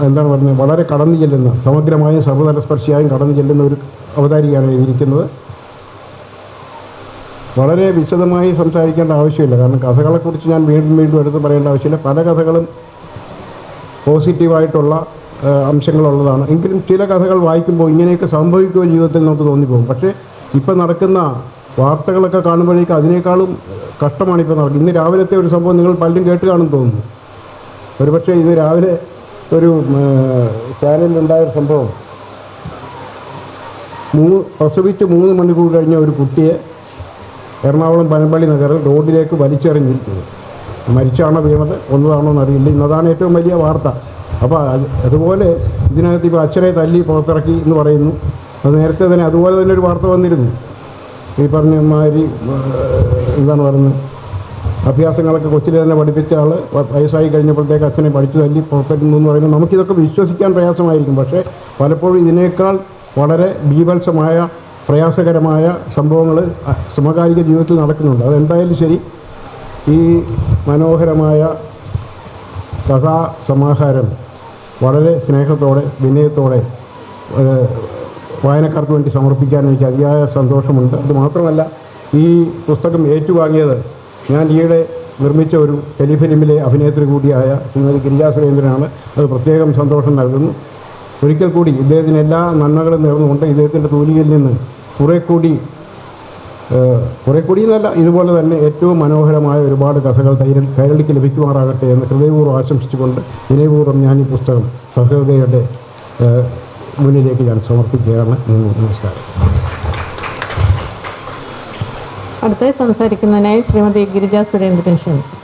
എന്താണ് പറയുന്നത്, വളരെ കടന്നു ചെല്ലുന്ന, സമഗ്രമായും സർവതലസ്പർശിയായും കടന്നു ചെല്ലുന്ന ഒരു അവതാരികയാണ് എഴുതിയിരിക്കുന്നത്. വളരെ വിശദമായി സംസാരിക്കേണ്ട ആവശ്യമില്ല, കാരണം കഥകളെക്കുറിച്ച് ഞാൻ വീണ്ടും എടുത്ത് പറയേണ്ട ആവശ്യമില്ല. പല കഥകളും പോസിറ്റീവായിട്ടുള്ള അംശങ്ങളുള്ളതാണ്. എങ്കിലും ചില കഥകൾ വായിക്കുമ്പോൾ ഇങ്ങനെയൊക്കെ സംഭവിക്കുമോ ജീവിതത്തിൽ നമുക്ക് തോന്നിപ്പോകും. പക്ഷേ ഇപ്പം നടക്കുന്ന വാർത്തകളൊക്കെ കാണുമ്പോഴേക്കും അതിനേക്കാളും കഷ്ടമാണ് ഇപ്പോൾ നടക്കുന്നത്. ഇന്ന് രാവിലത്തെ ഒരു സംഭവം നിങ്ങൾ പലരും കേട്ട് കാണും തോന്നുന്നു. ഒരുപക്ഷെ ഇത് രാവിലെ ഒരു ചാനലിലുണ്ടായൊരു സംഭവം, പ്രസവിച്ച് 3 മണിക്കൂർ കഴിഞ്ഞ ഒരു കുട്ടിയെ എറണാകുളം പനമ്പള്ളി നഗറിൽ റോഡിലേക്ക് വലിച്ചെറിഞ്ഞിരിക്കുന്നു. മരിച്ചാണോ വീണത് ഒന്നതാണോ എന്നറിയില്ല. ഇന്നതാണ് ഏറ്റവും വലിയ വാർത്ത. അപ്പോൾ അതുപോലെ ഇതിനകത്ത് ഇപ്പോൾ അച്ഛനെ തല്ലി പുറത്തിറക്കി എന്ന് പറയുന്നു. അത് നേരത്തെ തന്നെ അതുപോലെ തന്നെ ഒരു വാർത്ത വന്നിരുന്നു. ഈ പറഞ്ഞ മാതിരി എന്താണ് പറയുന്നത്, അഭ്യാസങ്ങളൊക്കെ കൊച്ചിലെ തന്നെ പഠിപ്പിച്ച ആൾ വയസ്സായി കഴിഞ്ഞപ്പോഴത്തേക്ക് അച്ഛനെ പഠിച്ചു തല്ലി പുറത്തിരുന്നു എന്ന് പറയുന്നത് നമുക്കിതൊക്കെ വിശ്വസിക്കാൻ പ്രയാസമായിരിക്കും. പക്ഷേ പലപ്പോഴും ഇതിനേക്കാൾ വളരെ ബീഭത്സമായ പ്രയാസകരമായ സംഭവങ്ങൾ സമകാലിക ജീവിതത്തിൽ നടക്കുന്നുണ്ട്. അതെന്തായാലും ശരി, ഈ മനോഹരമായ കഥാസമാഹാരം വളരെ സ്നേഹത്തോടെ വിനയത്തോടെ വായനക്കാർക്ക് വേണ്ടി സമർപ്പിക്കാൻ എനിക്ക് അതിയായ സന്തോഷമുണ്ട്. അതുമാത്രമല്ല, ഈ പുസ്തകം ഏറ്റുവാങ്ങിയത് ഞാൻ ഈയിടെ നിർമ്മിച്ച ഒരു ടെലിഫിലിമിലെ അഭിനേത്രി കൂടിയായ ശ്രീമതി ഗിരിജാ സുരേന്ദ്രനാണ്. അത് പ്രത്യേകം സന്തോഷം നൽകുന്നു. ഒരിക്കൽ കൂടി ഇദ്ദേഹത്തിന് എല്ലാ നന്മകളും നേർന്നുകൊണ്ട് ഇദ്ദേഹത്തിൻ്റെ തൂലികയിൽ നിന്ന് കുറേ കൂടി എന്നല്ല, ഇതുപോലെ തന്നെ ഏറ്റവും മനോഹരമായ ഒരുപാട് കഥകൾ കൈരളിക്ക് ലഭിക്കുമാറാകട്ടെ എന്ന് ഹൃദയപൂർവ്വം ആശംസിച്ചുകൊണ്ട് വിനയപൂർവ്വം ഞാൻ ഈ പുസ്തകം സഹൃദയരുടെ മുന്നിലേക്ക് ഞാൻ സമർപ്പിക്കുകയാണ്. നമസ്കാരം. അടുത്തായി സംസാരിക്കുന്നതിനായി ശ്രീമതി ഗിരിജാ സുരേന്ദ്രൻ ക്ഷണിക്കുന്നു.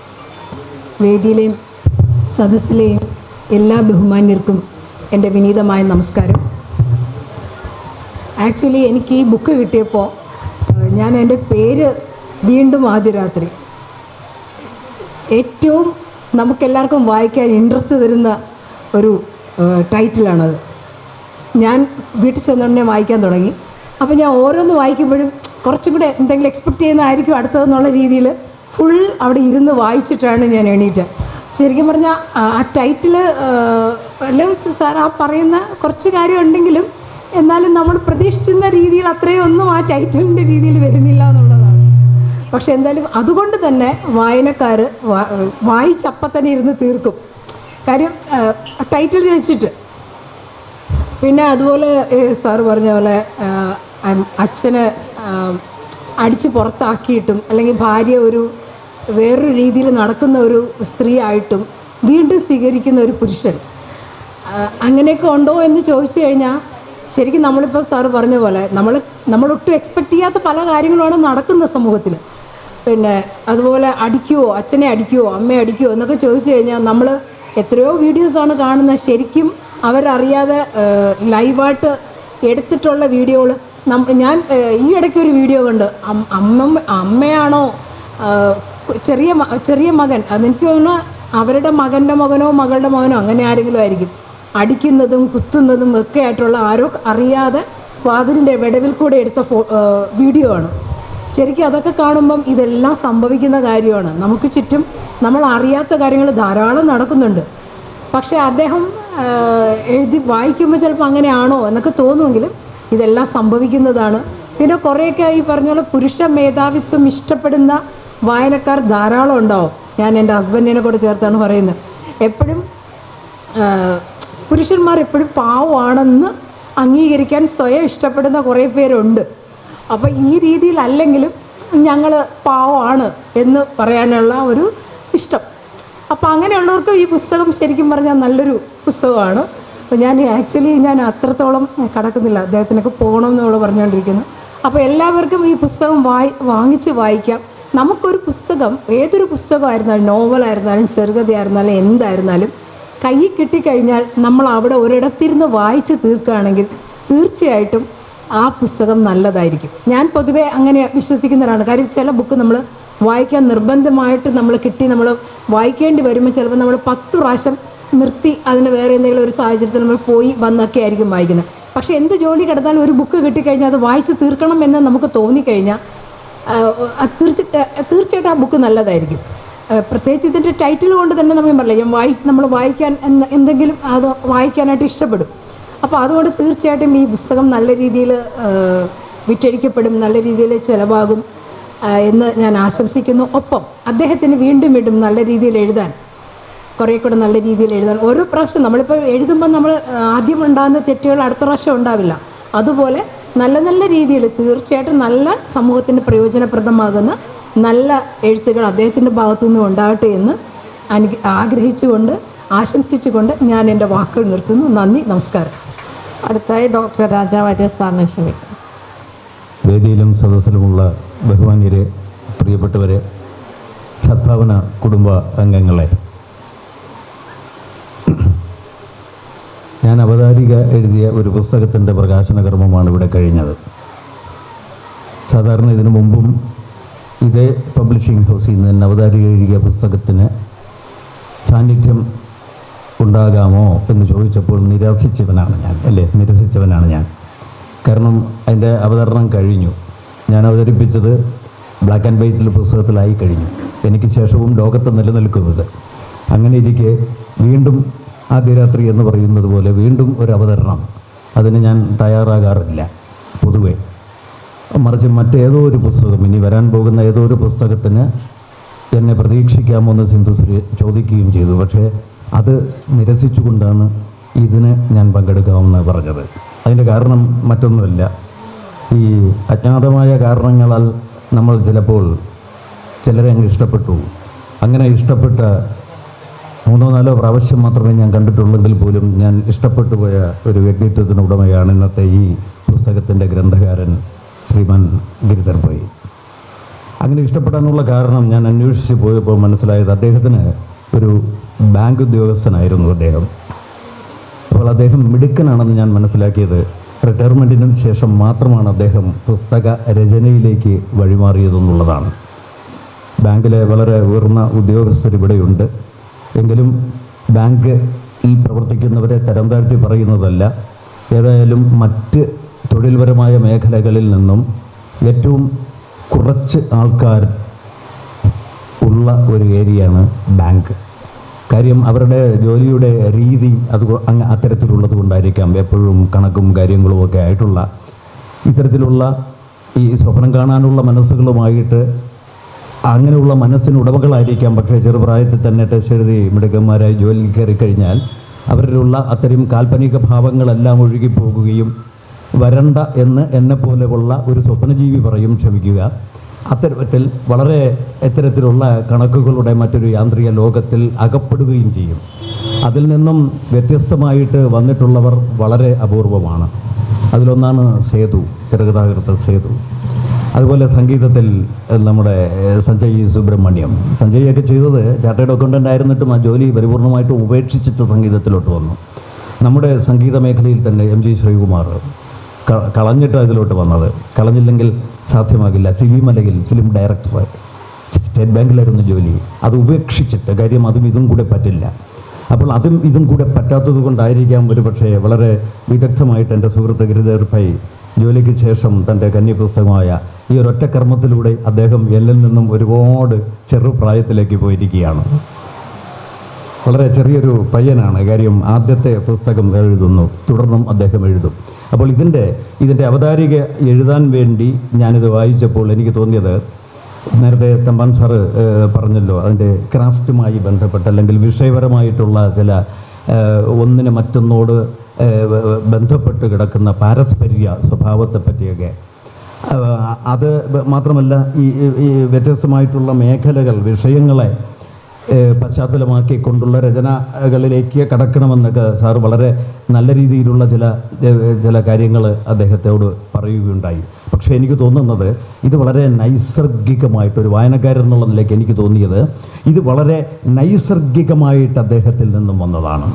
വേദിയിലെയും സദസ്സിലെയും എല്ലാ ബഹുമാന്യർക്കും എൻ്റെ വിനീതമായ നമസ്കാരം. ആക്ച്വലി എനിക്ക് ഈ ബുക്ക് കിട്ടിയപ്പോൾ ഞാൻ എൻ്റെ പേര് വീണ്ടും ആദ്യ രാത്രി, ഏറ്റവും നമുക്കെല്ലാവർക്കും വായിക്കാൻ ഇൻട്രസ്റ്റ് തരുന്ന ഒരു ടൈറ്റിലാണത്. ഞാൻ വീട്ടിൽ ചെന്നുടനെ വായിക്കാൻ തുടങ്ങി. അപ്പോൾ ഞാൻ ഓരോന്ന് വായിക്കുമ്പോഴും കുറച്ചും കൂടെ എന്തെങ്കിലും എക്സ്പെക്റ്റ് ചെയ്യുന്നതായിരിക്കും അടുത്തതെന്നുള്ള രീതിയിൽ ഫുൾ അവിടെ ഇരുന്ന് വായിച്ചിട്ടാണ് ഞാൻ എണീറ്റത്. ശരിക്കും പറഞ്ഞാൽ ആ ടൈറ്റിൽ അല്ല സാർ ആ പറയുന്ന കുറച്ച് കാര്യം ഉണ്ടെങ്കിലും എന്നാലും നമ്മൾ പ്രതീക്ഷിക്കുന്ന രീതിയിൽ അത്രയും ഒന്നും ആ ടൈറ്റിലിൻ്റെ രീതിയിൽ വരുന്നില്ല എന്നുള്ളതാണ്. പക്ഷെ എന്തായാലും അതുകൊണ്ട് തന്നെ വായനക്കാർ വായിച്ചപ്പം തന്നെ ഇരുന്ന് തീർക്കും. കാര്യം ടൈറ്റിൽ വെച്ചിട്ട്. പിന്നെ അതുപോലെ സാറ് പറഞ്ഞ പോലെ അച്ഛനെ അടിച്ച് പുറത്താക്കിയിട്ടും അല്ലെങ്കിൽ ഭാര്യ വേറൊരു രീതിയിൽ നടക്കുന്ന ഒരു സ്ത്രീ ആയിട്ടും വീണ്ടും സ്വീകരിക്കുന്ന ഒരു പുരുഷൻ, അങ്ങനെയൊക്കെ ഉണ്ടോ എന്ന് ചോദിച്ചു കഴിഞ്ഞാൽ ശരിക്കും നമ്മളിപ്പോൾ സാറ് പറഞ്ഞ പോലെ നമ്മളൊട്ടും എക്സ്പെക്റ്റ് ചെയ്യാത്ത പല കാര്യങ്ങളുമാണ് നടക്കുന്ന സമൂഹത്തിൽ. പിന്നെ അതുപോലെ അടിക്കുമോ, അച്ഛനെ അടിക്കുമോ, അമ്മയെ അടിക്കുമോ എന്നൊക്കെ ചോദിച്ചു കഴിഞ്ഞാൽ നമ്മൾ എത്രയോ വീഡിയോസാണ് കാണുന്നത്. ശരിക്കും അവരറിയാതെ ലൈവായിട്ട് എടുത്തിട്ടുള്ള വീഡിയോകൾ ഞാൻ ഈ ഇടയ്ക്കൊരു വീഡിയോ കണ്ട് അമ്മയാണോ ചെറിയ മകൻ, അതെനിക്ക് തോന്നുന്നു അവരുടെ മകൻ്റെ മകനോ മകളുടെ മകനോ അങ്ങനെ ആരെങ്കിലും ആയിരിക്കും, അടിക്കുന്നതും കുത്തുന്നതും ഒക്കെ ആയിട്ടുള്ള ആരോ അറിയാതെ വാതിലിൻ്റെ വിടവിൽ കൂടെ എടുത്ത വീഡിയോ ആണ്. ശരിക്കും അതൊക്കെ കാണുമ്പം ഇതെല്ലാം സംഭവിക്കുന്ന കാര്യമാണ്. നമുക്ക് ചുറ്റും നമ്മൾ അറിയാത്ത കാര്യങ്ങൾ ധാരാളം നടക്കുന്നുണ്ട്. പക്ഷേ അദ്ദേഹം എഴുതി വായിക്കുമ്പോൾ ചിലപ്പോൾ അങ്ങനെയാണോ എന്നൊക്കെ തോന്നുമെങ്കിലും ഇതെല്ലാം സംഭവിക്കുന്നതാണ്. പിന്നെ കുറേയൊക്കെ ഈ പറഞ്ഞ പോലെ പുരുഷ മേധാവിത്വം ഇഷ്ടപ്പെടുന്ന വായനക്കാർ ധാരാളം ഉണ്ടാവും. ഞാൻ എൻ്റെ ഹസ്ബൻഡിനെ കൂടെ ചേർത്താണ് പറയുന്നത്. എപ്പോഴും പുരുഷന്മാർ എപ്പോഴും പാവമാണെന്ന് അംഗീകരിക്കാൻ സ്വയം ഇഷ്ടപ്പെടുന്ന കുറേ പേരുണ്ട്. അപ്പോൾ ഈ രീതിയിലല്ലെങ്കിലും ഞങ്ങൾ പാവമാണ് എന്ന് പറയാനുള്ള ഒരു ഇഷ്ടം. അപ്പോൾ അങ്ങനെയുള്ളവർക്ക് ഈ പുസ്തകം ശരിക്കും പറഞ്ഞാൽ നല്ലൊരു പുസ്തകമാണ്. അപ്പോൾ ഞാൻ അത്രത്തോളം കടക്കുന്നില്ല, അദ്ദേഹത്തിനൊക്കെ പോകണം എന്നുള്ള പറഞ്ഞുകൊണ്ടിരിക്കുന്നു. അപ്പോൾ എല്ലാവർക്കും ഈ പുസ്തകം വാങ്ങിച്ച് വായിക്കാം. നമുക്കൊരു പുസ്തകം, ഏതൊരു പുസ്തകമായിരുന്നാലും, നോവലായിരുന്നാലും ചെറുകഥയായിരുന്നാലും എന്തായിരുന്നാലും കയ്യിൽ കിട്ടിക്കഴിഞ്ഞാൽ നമ്മൾ അവിടെ ഒരിടത്തിരുന്ന് വായിച്ച് തീർക്കുകയാണെങ്കിൽ തീർച്ചയായിട്ടും ആ പുസ്തകം നല്ലതായിരിക്കും. ഞാൻ പൊതുവേ അങ്ങനെ വിശ്വസിക്കുന്നവരാണ്. കാര്യം ചില ബുക്ക് നമ്മൾ വായിക്കാൻ നിർബന്ധമായിട്ട് നമ്മൾ വായിക്കേണ്ടി വരുമ്പോൾ ചിലപ്പോൾ നമ്മൾ 10 പ്രാവശ്യം നിർത്തി അതിന് വേറെ എന്തെങ്കിലും ഒരു സാഹചര്യത്തിൽ നമ്മൾ പോയി വന്നൊക്കെ ആയിരിക്കും വായിക്കുന്നത്. പക്ഷേ എന്ത് ജോലി കിടന്നാലും ഒരു ബുക്ക് കിട്ടിക്കഴിഞ്ഞാൽ അത് വായിച്ച് തീർക്കണം എന്ന് നമുക്ക് തോന്നിക്കഴിഞ്ഞാൽ തീർച്ചയായിട്ടും ആ ബുക്ക് നല്ലതായിരിക്കും. പ്രത്യേകിച്ച് ഇതിൻ്റെ ടൈറ്റിൽ കൊണ്ട് തന്നെ നമ്മൾ പറയില്ല, നമ്മൾ വായിക്കാൻ എന്തെങ്കിലും അത് വായിക്കാനായിട്ട് ഇഷ്ടപ്പെടും. അപ്പോൾ അതുകൊണ്ട് തീർച്ചയായിട്ടും ഈ പുസ്തകം നല്ല രീതിയിൽ വിറ്റഴിക്കപ്പെടും, നല്ല രീതിയിൽ ചിലവാകും എന്ന് ഞാൻ ആശംസിക്കുന്നു. ഒപ്പം അദ്ദേഹത്തിന് വീണ്ടും നല്ല രീതിയിൽ എഴുതാൻ, കുറേ കൂടെ നല്ല രീതിയിൽ എഴുതാൻ, ഓരോ പ്രാവശ്യം നമ്മളിപ്പോൾ എഴുതുമ്പോൾ നമ്മൾ ആദ്യം ഉണ്ടാകുന്ന തെറ്റുകൾ അടുത്ത പ്രാവശ്യം ഉണ്ടാവില്ല. അതുപോലെ നല്ല നല്ല രീതിയിൽ തീർച്ചയായിട്ടും നല്ല സമൂഹത്തിന് പ്രയോജനപ്രദമാകുന്ന നല്ല എഴുത്തുകൾ അദ്ദേഹത്തിൻ്റെ ഭാഗത്തു നിന്നും ഉണ്ടാകട്ടെ എന്ന് ആഗ്രഹിച്ചുകൊണ്ട് ആശംസിച്ചുകൊണ്ട് ഞാൻ എൻ്റെ വാക്കുകൾ നിർത്തുന്നു. നന്ദി, നമസ്കാരം. അടുത്തായി ഡോക്ടർ രാജാവാര്യ സാറിനെ ക്ഷണിക്കുന്നു. വേദിയിലും സദസ്സിലുമുള്ള ബഹുമാന്യരെ, പ്രിയപ്പെട്ടവരെ, സദ്ഭാവന കുടുംബ അംഗങ്ങളെ, ഞാൻ അവതാരിക എഴുതിയ ഒരു പുസ്തകത്തിൻ്റെ പ്രകാശന കർമ്മമാണ് ഇവിടെ കഴിഞ്ഞത്. സാധാരണ ഇതിനു മുമ്പും ഇതേ പബ്ലിഷിംഗ് ഹൗസിൽ നിന്ന് തന്നെ അവതാരിക എഴുതിയ പുസ്തകത്തിന് സാന്നിധ്യം ഉണ്ടാകാമോ എന്ന് ചോദിച്ചപ്പോൾ നിരസിച്ചവനാണ് ഞാൻ. കാരണം അതിൻ്റെ അവതരണം കഴിഞ്ഞു. ഞാൻ അവതരിപ്പിച്ചത് ബ്ലാക്ക് ആൻഡ് വൈറ്റിൽ പുസ്തകത്തിലായി കഴിഞ്ഞു. എനിക്ക് ശേഷവും ലോകത്ത് നിലനിൽക്കുന്നത്. അങ്ങനെ ഇരിക്കെ വീണ്ടും ആദ്യ രാത്രി എന്ന് പറയുന്നത് പോലെ വീണ്ടും ഒരു അവതരണം, അതിന് ഞാൻ തയ്യാറാകാറില്ല പൊതുവെ. മറിച്ച് മറ്റേതോ ഒരു പുസ്തകം, ഇനി വരാൻ പോകുന്ന ഏതോ ഒരു പുസ്തകത്തിന് എന്നെ പ്രതീക്ഷിക്കാമോ എന്ന് സിന്ധുശ്രീ ചോദിക്കുകയും ചെയ്തു. പക്ഷേ അത് നിരസിച്ചുകൊണ്ടാണ് ഇതിന് ഞാൻ പങ്കെടുക്കാമെന്ന് പറഞ്ഞത്. അതിൻ്റെ കാരണം മറ്റൊന്നുമല്ല, ഈ അജ്ഞാതമായ കാരണങ്ങളാൽ നമ്മൾ ചിലപ്പോൾ ചിലരെ അങ്ങ് ഇഷ്ടപ്പെട്ടു. അങ്ങനെ ഇഷ്ടപ്പെട്ട 3-4 പ്രാവശ്യം മാത്രമേ ഞാൻ കണ്ടിട്ടുള്ളെങ്കിൽ പോലും ഞാൻ ഇഷ്ടപ്പെട്ടു പോയ ഒരു വ്യക്തിത്വത്തിനുടമയാണ് ഇന്നത്തെ ഈ പുസ്തകത്തിൻ്റെ ഗ്രന്ഥകാരൻ ശ്രീമാൻ ഗിരിധർ പൈ. അങ്ങനെ ഇഷ്ടപ്പെടാനുള്ള കാരണം ഞാൻ അന്വേഷിച്ച് പോയപ്പോൾ മനസ്സിലായത് അദ്ദേഹത്തിന് ഒരു ബാങ്ക് ഉദ്യോഗസ്ഥനായിരുന്നു അദ്ദേഹം. അപ്പോൾ അദ്ദേഹം മിടുക്കനാണെന്ന് ഞാൻ മനസ്സിലാക്കിയത് റിട്ടയർമെൻറ്റിന് ശേഷം മാത്രമാണ് അദ്ദേഹം പുസ്തക രചനയിലേക്ക് വഴിമാറിയതെന്നുള്ളതാണ്. ബാങ്കിലെ വളരെ ഉയർന്ന ഉദ്യോഗസ്ഥർ ഇവിടെയുണ്ട്. എങ്കിലും ബാങ്കിൽ പ്രവർത്തിക്കുന്നവരെ തരം താഴ്ത്തി പറയുന്നതല്ല. ഏതായാലും മറ്റ് തൊഴിൽപരമായ മേഖലകളിൽ നിന്നും ഏറ്റവും കുറച്ച് ആൾക്കാർ ഉള്ള ഒരു ഏരിയയാണ് ബാങ്ക്. കാര്യം അവരുടെ ജോലിയുടെ രീതി അത് അത്തരത്തിലുള്ളത് കൊണ്ടായിരിക്കാം എപ്പോഴും കണക്കും കാര്യങ്ങളും ഒക്കെ ആയിട്ടുള്ള ഇത്തരത്തിലുള്ള ഈ സ്വപ്നം കാണാനുള്ള മനസ്സുകളുമായിട്ട് അങ്ങനെയുള്ള മനസ്സിന് ഉടമകളായിരിക്കാം. പക്ഷേ ചെറുപ്രായത്തിൽ തന്നെ ടെസ്റ്റ് എഴുതി മിടുക്കന്മാരായി ജോലിയിൽ കയറി കഴിഞ്ഞാൽ അവരിലുള്ള അത്തരം കാൽപ്പനിക ഭാവങ്ങളെല്ലാം ഒഴുകിപ്പോകുകയും വരണ്ട എന്ന് എന്നെപ്പോലെയുള്ള ഒരു സ്വപ്നജീവി പറയും, ക്ഷമിക്കുക, അത്തരത്തിൽ വളരെ ഇത്തരത്തിലുള്ള കണക്കുകളുടെ മറ്റൊരു യാന്ത്രിക ലോകത്തിൽ അകപ്പെടുകയും ചെയ്യും. അതിൽ നിന്നും വ്യത്യസ്തമായിട്ട് വന്നിട്ടുള്ളവർ വളരെ അപൂർവമാണ്. അതിലൊന്നാണ് സേതു, ചെറുകഥാകൃത്ത് സേതു. അതുപോലെ സംഗീതത്തിൽ നമ്മുടെ സഞ്ജയ് സുബ്രഹ്മണ്യം. സഞ്ജയൊക്കെ ചെയ്തത് ചാർട്ടേഡ് അക്കൗണ്ടൻ്റ് ആയിരുന്നിട്ടും ആ ജോലി പരിപൂർണമായിട്ട് ഉപേക്ഷിച്ചിട്ട് സംഗീതത്തിലോട്ട് വന്നു. നമ്മുടെ സംഗീത മേഖലയിൽ തന്നെ MG ശ്രീകുമാർ കളഞ്ഞിട്ട് അതിലോട്ട് വന്നത്. കളഞ്ഞില്ലെങ്കിൽ സാധ്യമാകില്ല. CV മലയിൽ ഫിലിം ഡയറക്ടർ, സ്റ്റേറ്റ് ബാങ്കിലായിരുന്നു ജോലി. അത് ഉപേക്ഷിച്ചിട്ട്, കാര്യം അതും ഇതും കൂടെ പറ്റില്ല. അപ്പോൾ അതും ഇതും കൂടെ പറ്റാത്തത് കൊണ്ടായിരിക്കാം ഒരു പക്ഷേ വളരെ വിദഗ്ധമായിട്ട് എൻ്റെ സുഹൃത്ത് ഗിരിധർ പൈ ജോലിക്ക് ശേഷം തൻ്റെ കന്യപുസ്തകമായ ഈ ഒരൊറ്റ കർമ്മത്തിലൂടെ അദ്ദേഹം എന്നിൽ നിന്നും ഒരുപാട് ചെറുപ്രായത്തിലേക്ക് പോയിരിക്കുകയാണ്. വളരെ ചെറിയൊരു പയ്യനാണ്. കാര്യം ആദ്യത്തെ പുസ്തകം എഴുതുന്നു, തുടർന്നും അദ്ദേഹം എഴുതും. അപ്പോൾ ഇതിൻ്റെ അവതാരിക എഴുതാൻ വേണ്ടി ഞാനിത് വായിച്ചപ്പോൾ എനിക്ക് തോന്നിയത്, നേരത്തെ തമ്പാൻ സാറ് പറഞ്ഞല്ലോ, അതിൻ്റെ ക്രാഫ്റ്റുമായി ബന്ധപ്പെട്ട് അല്ലെങ്കിൽ വിഷയപരമായിട്ടുള്ള ചില ഒന്നിന് മറ്റൊന്നോട് ബന്ധപ്പെട്ട് കിടക്കുന്ന പാരസ്പര്യ സ്വഭാവത്തെ പറ്റിയൊക്കെ. അത് മാത്രമല്ല ഈ വ്യത്യസ്തമായിട്ടുള്ള മേഖലകൾ, വിഷയങ്ങളെ പശ്ചാത്തലമാക്കിക്കൊണ്ടുള്ള രചനകളിലേക്ക് കടക്കണമെന്നൊക്കെ സാറ് വളരെ നല്ല രീതിയിലുള്ള ചില കാര്യങ്ങൾ അദ്ദേഹത്തോട് പറയുകയുണ്ടായി. പക്ഷേ എനിക്ക് തോന്നുന്നത് ഇത് വളരെ നൈസർഗികമായിട്ടൊരു വായനക്കാരൻ എന്നുള്ള നിലയ്ക്ക് എനിക്ക് തോന്നിയത് ഇത് വളരെ നൈസർഗികമായിട്ട് അദ്ദേഹത്തിൽ നിന്നും വന്നതാണ്.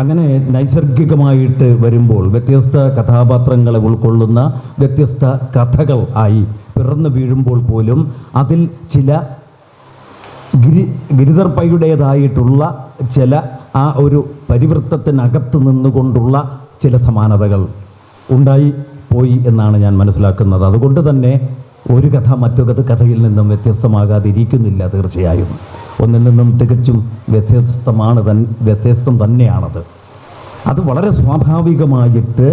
അങ്ങനെ നൈസർഗികമായിട്ട് വരുമ്പോൾ വ്യത്യസ്ത കഥാപാത്രങ്ങളെ ഉൾക്കൊള്ളുന്ന വ്യത്യസ്ത കഥകൾ ആയി പിറന്നു വീഴുമ്പോൾ പോലും അതിൽ ചില ഗിരിധർ പൈയുടേതായിട്ടുള്ള ചില ആ ഒരു പരിവൃത്തത്തിനകത്ത് നിന്നുകൊണ്ടുള്ള ചില സമാനതകൾ ഉണ്ടായി പോയി എന്നാണ് ഞാൻ മനസ്സിലാക്കുന്നത്. അതുകൊണ്ട് തന്നെ ഒരു കഥ മറ്റൊരു കഥയിൽ നിന്നും വ്യത്യസ്തമാകാതിരിക്കുന്നില്ല. തീർച്ചയായും ഒന്നിൽ നിന്നും തികച്ചും വ്യത്യസ്തം തന്നെയാണത്. അത് വളരെ സ്വാഭാവികമായിട്ട്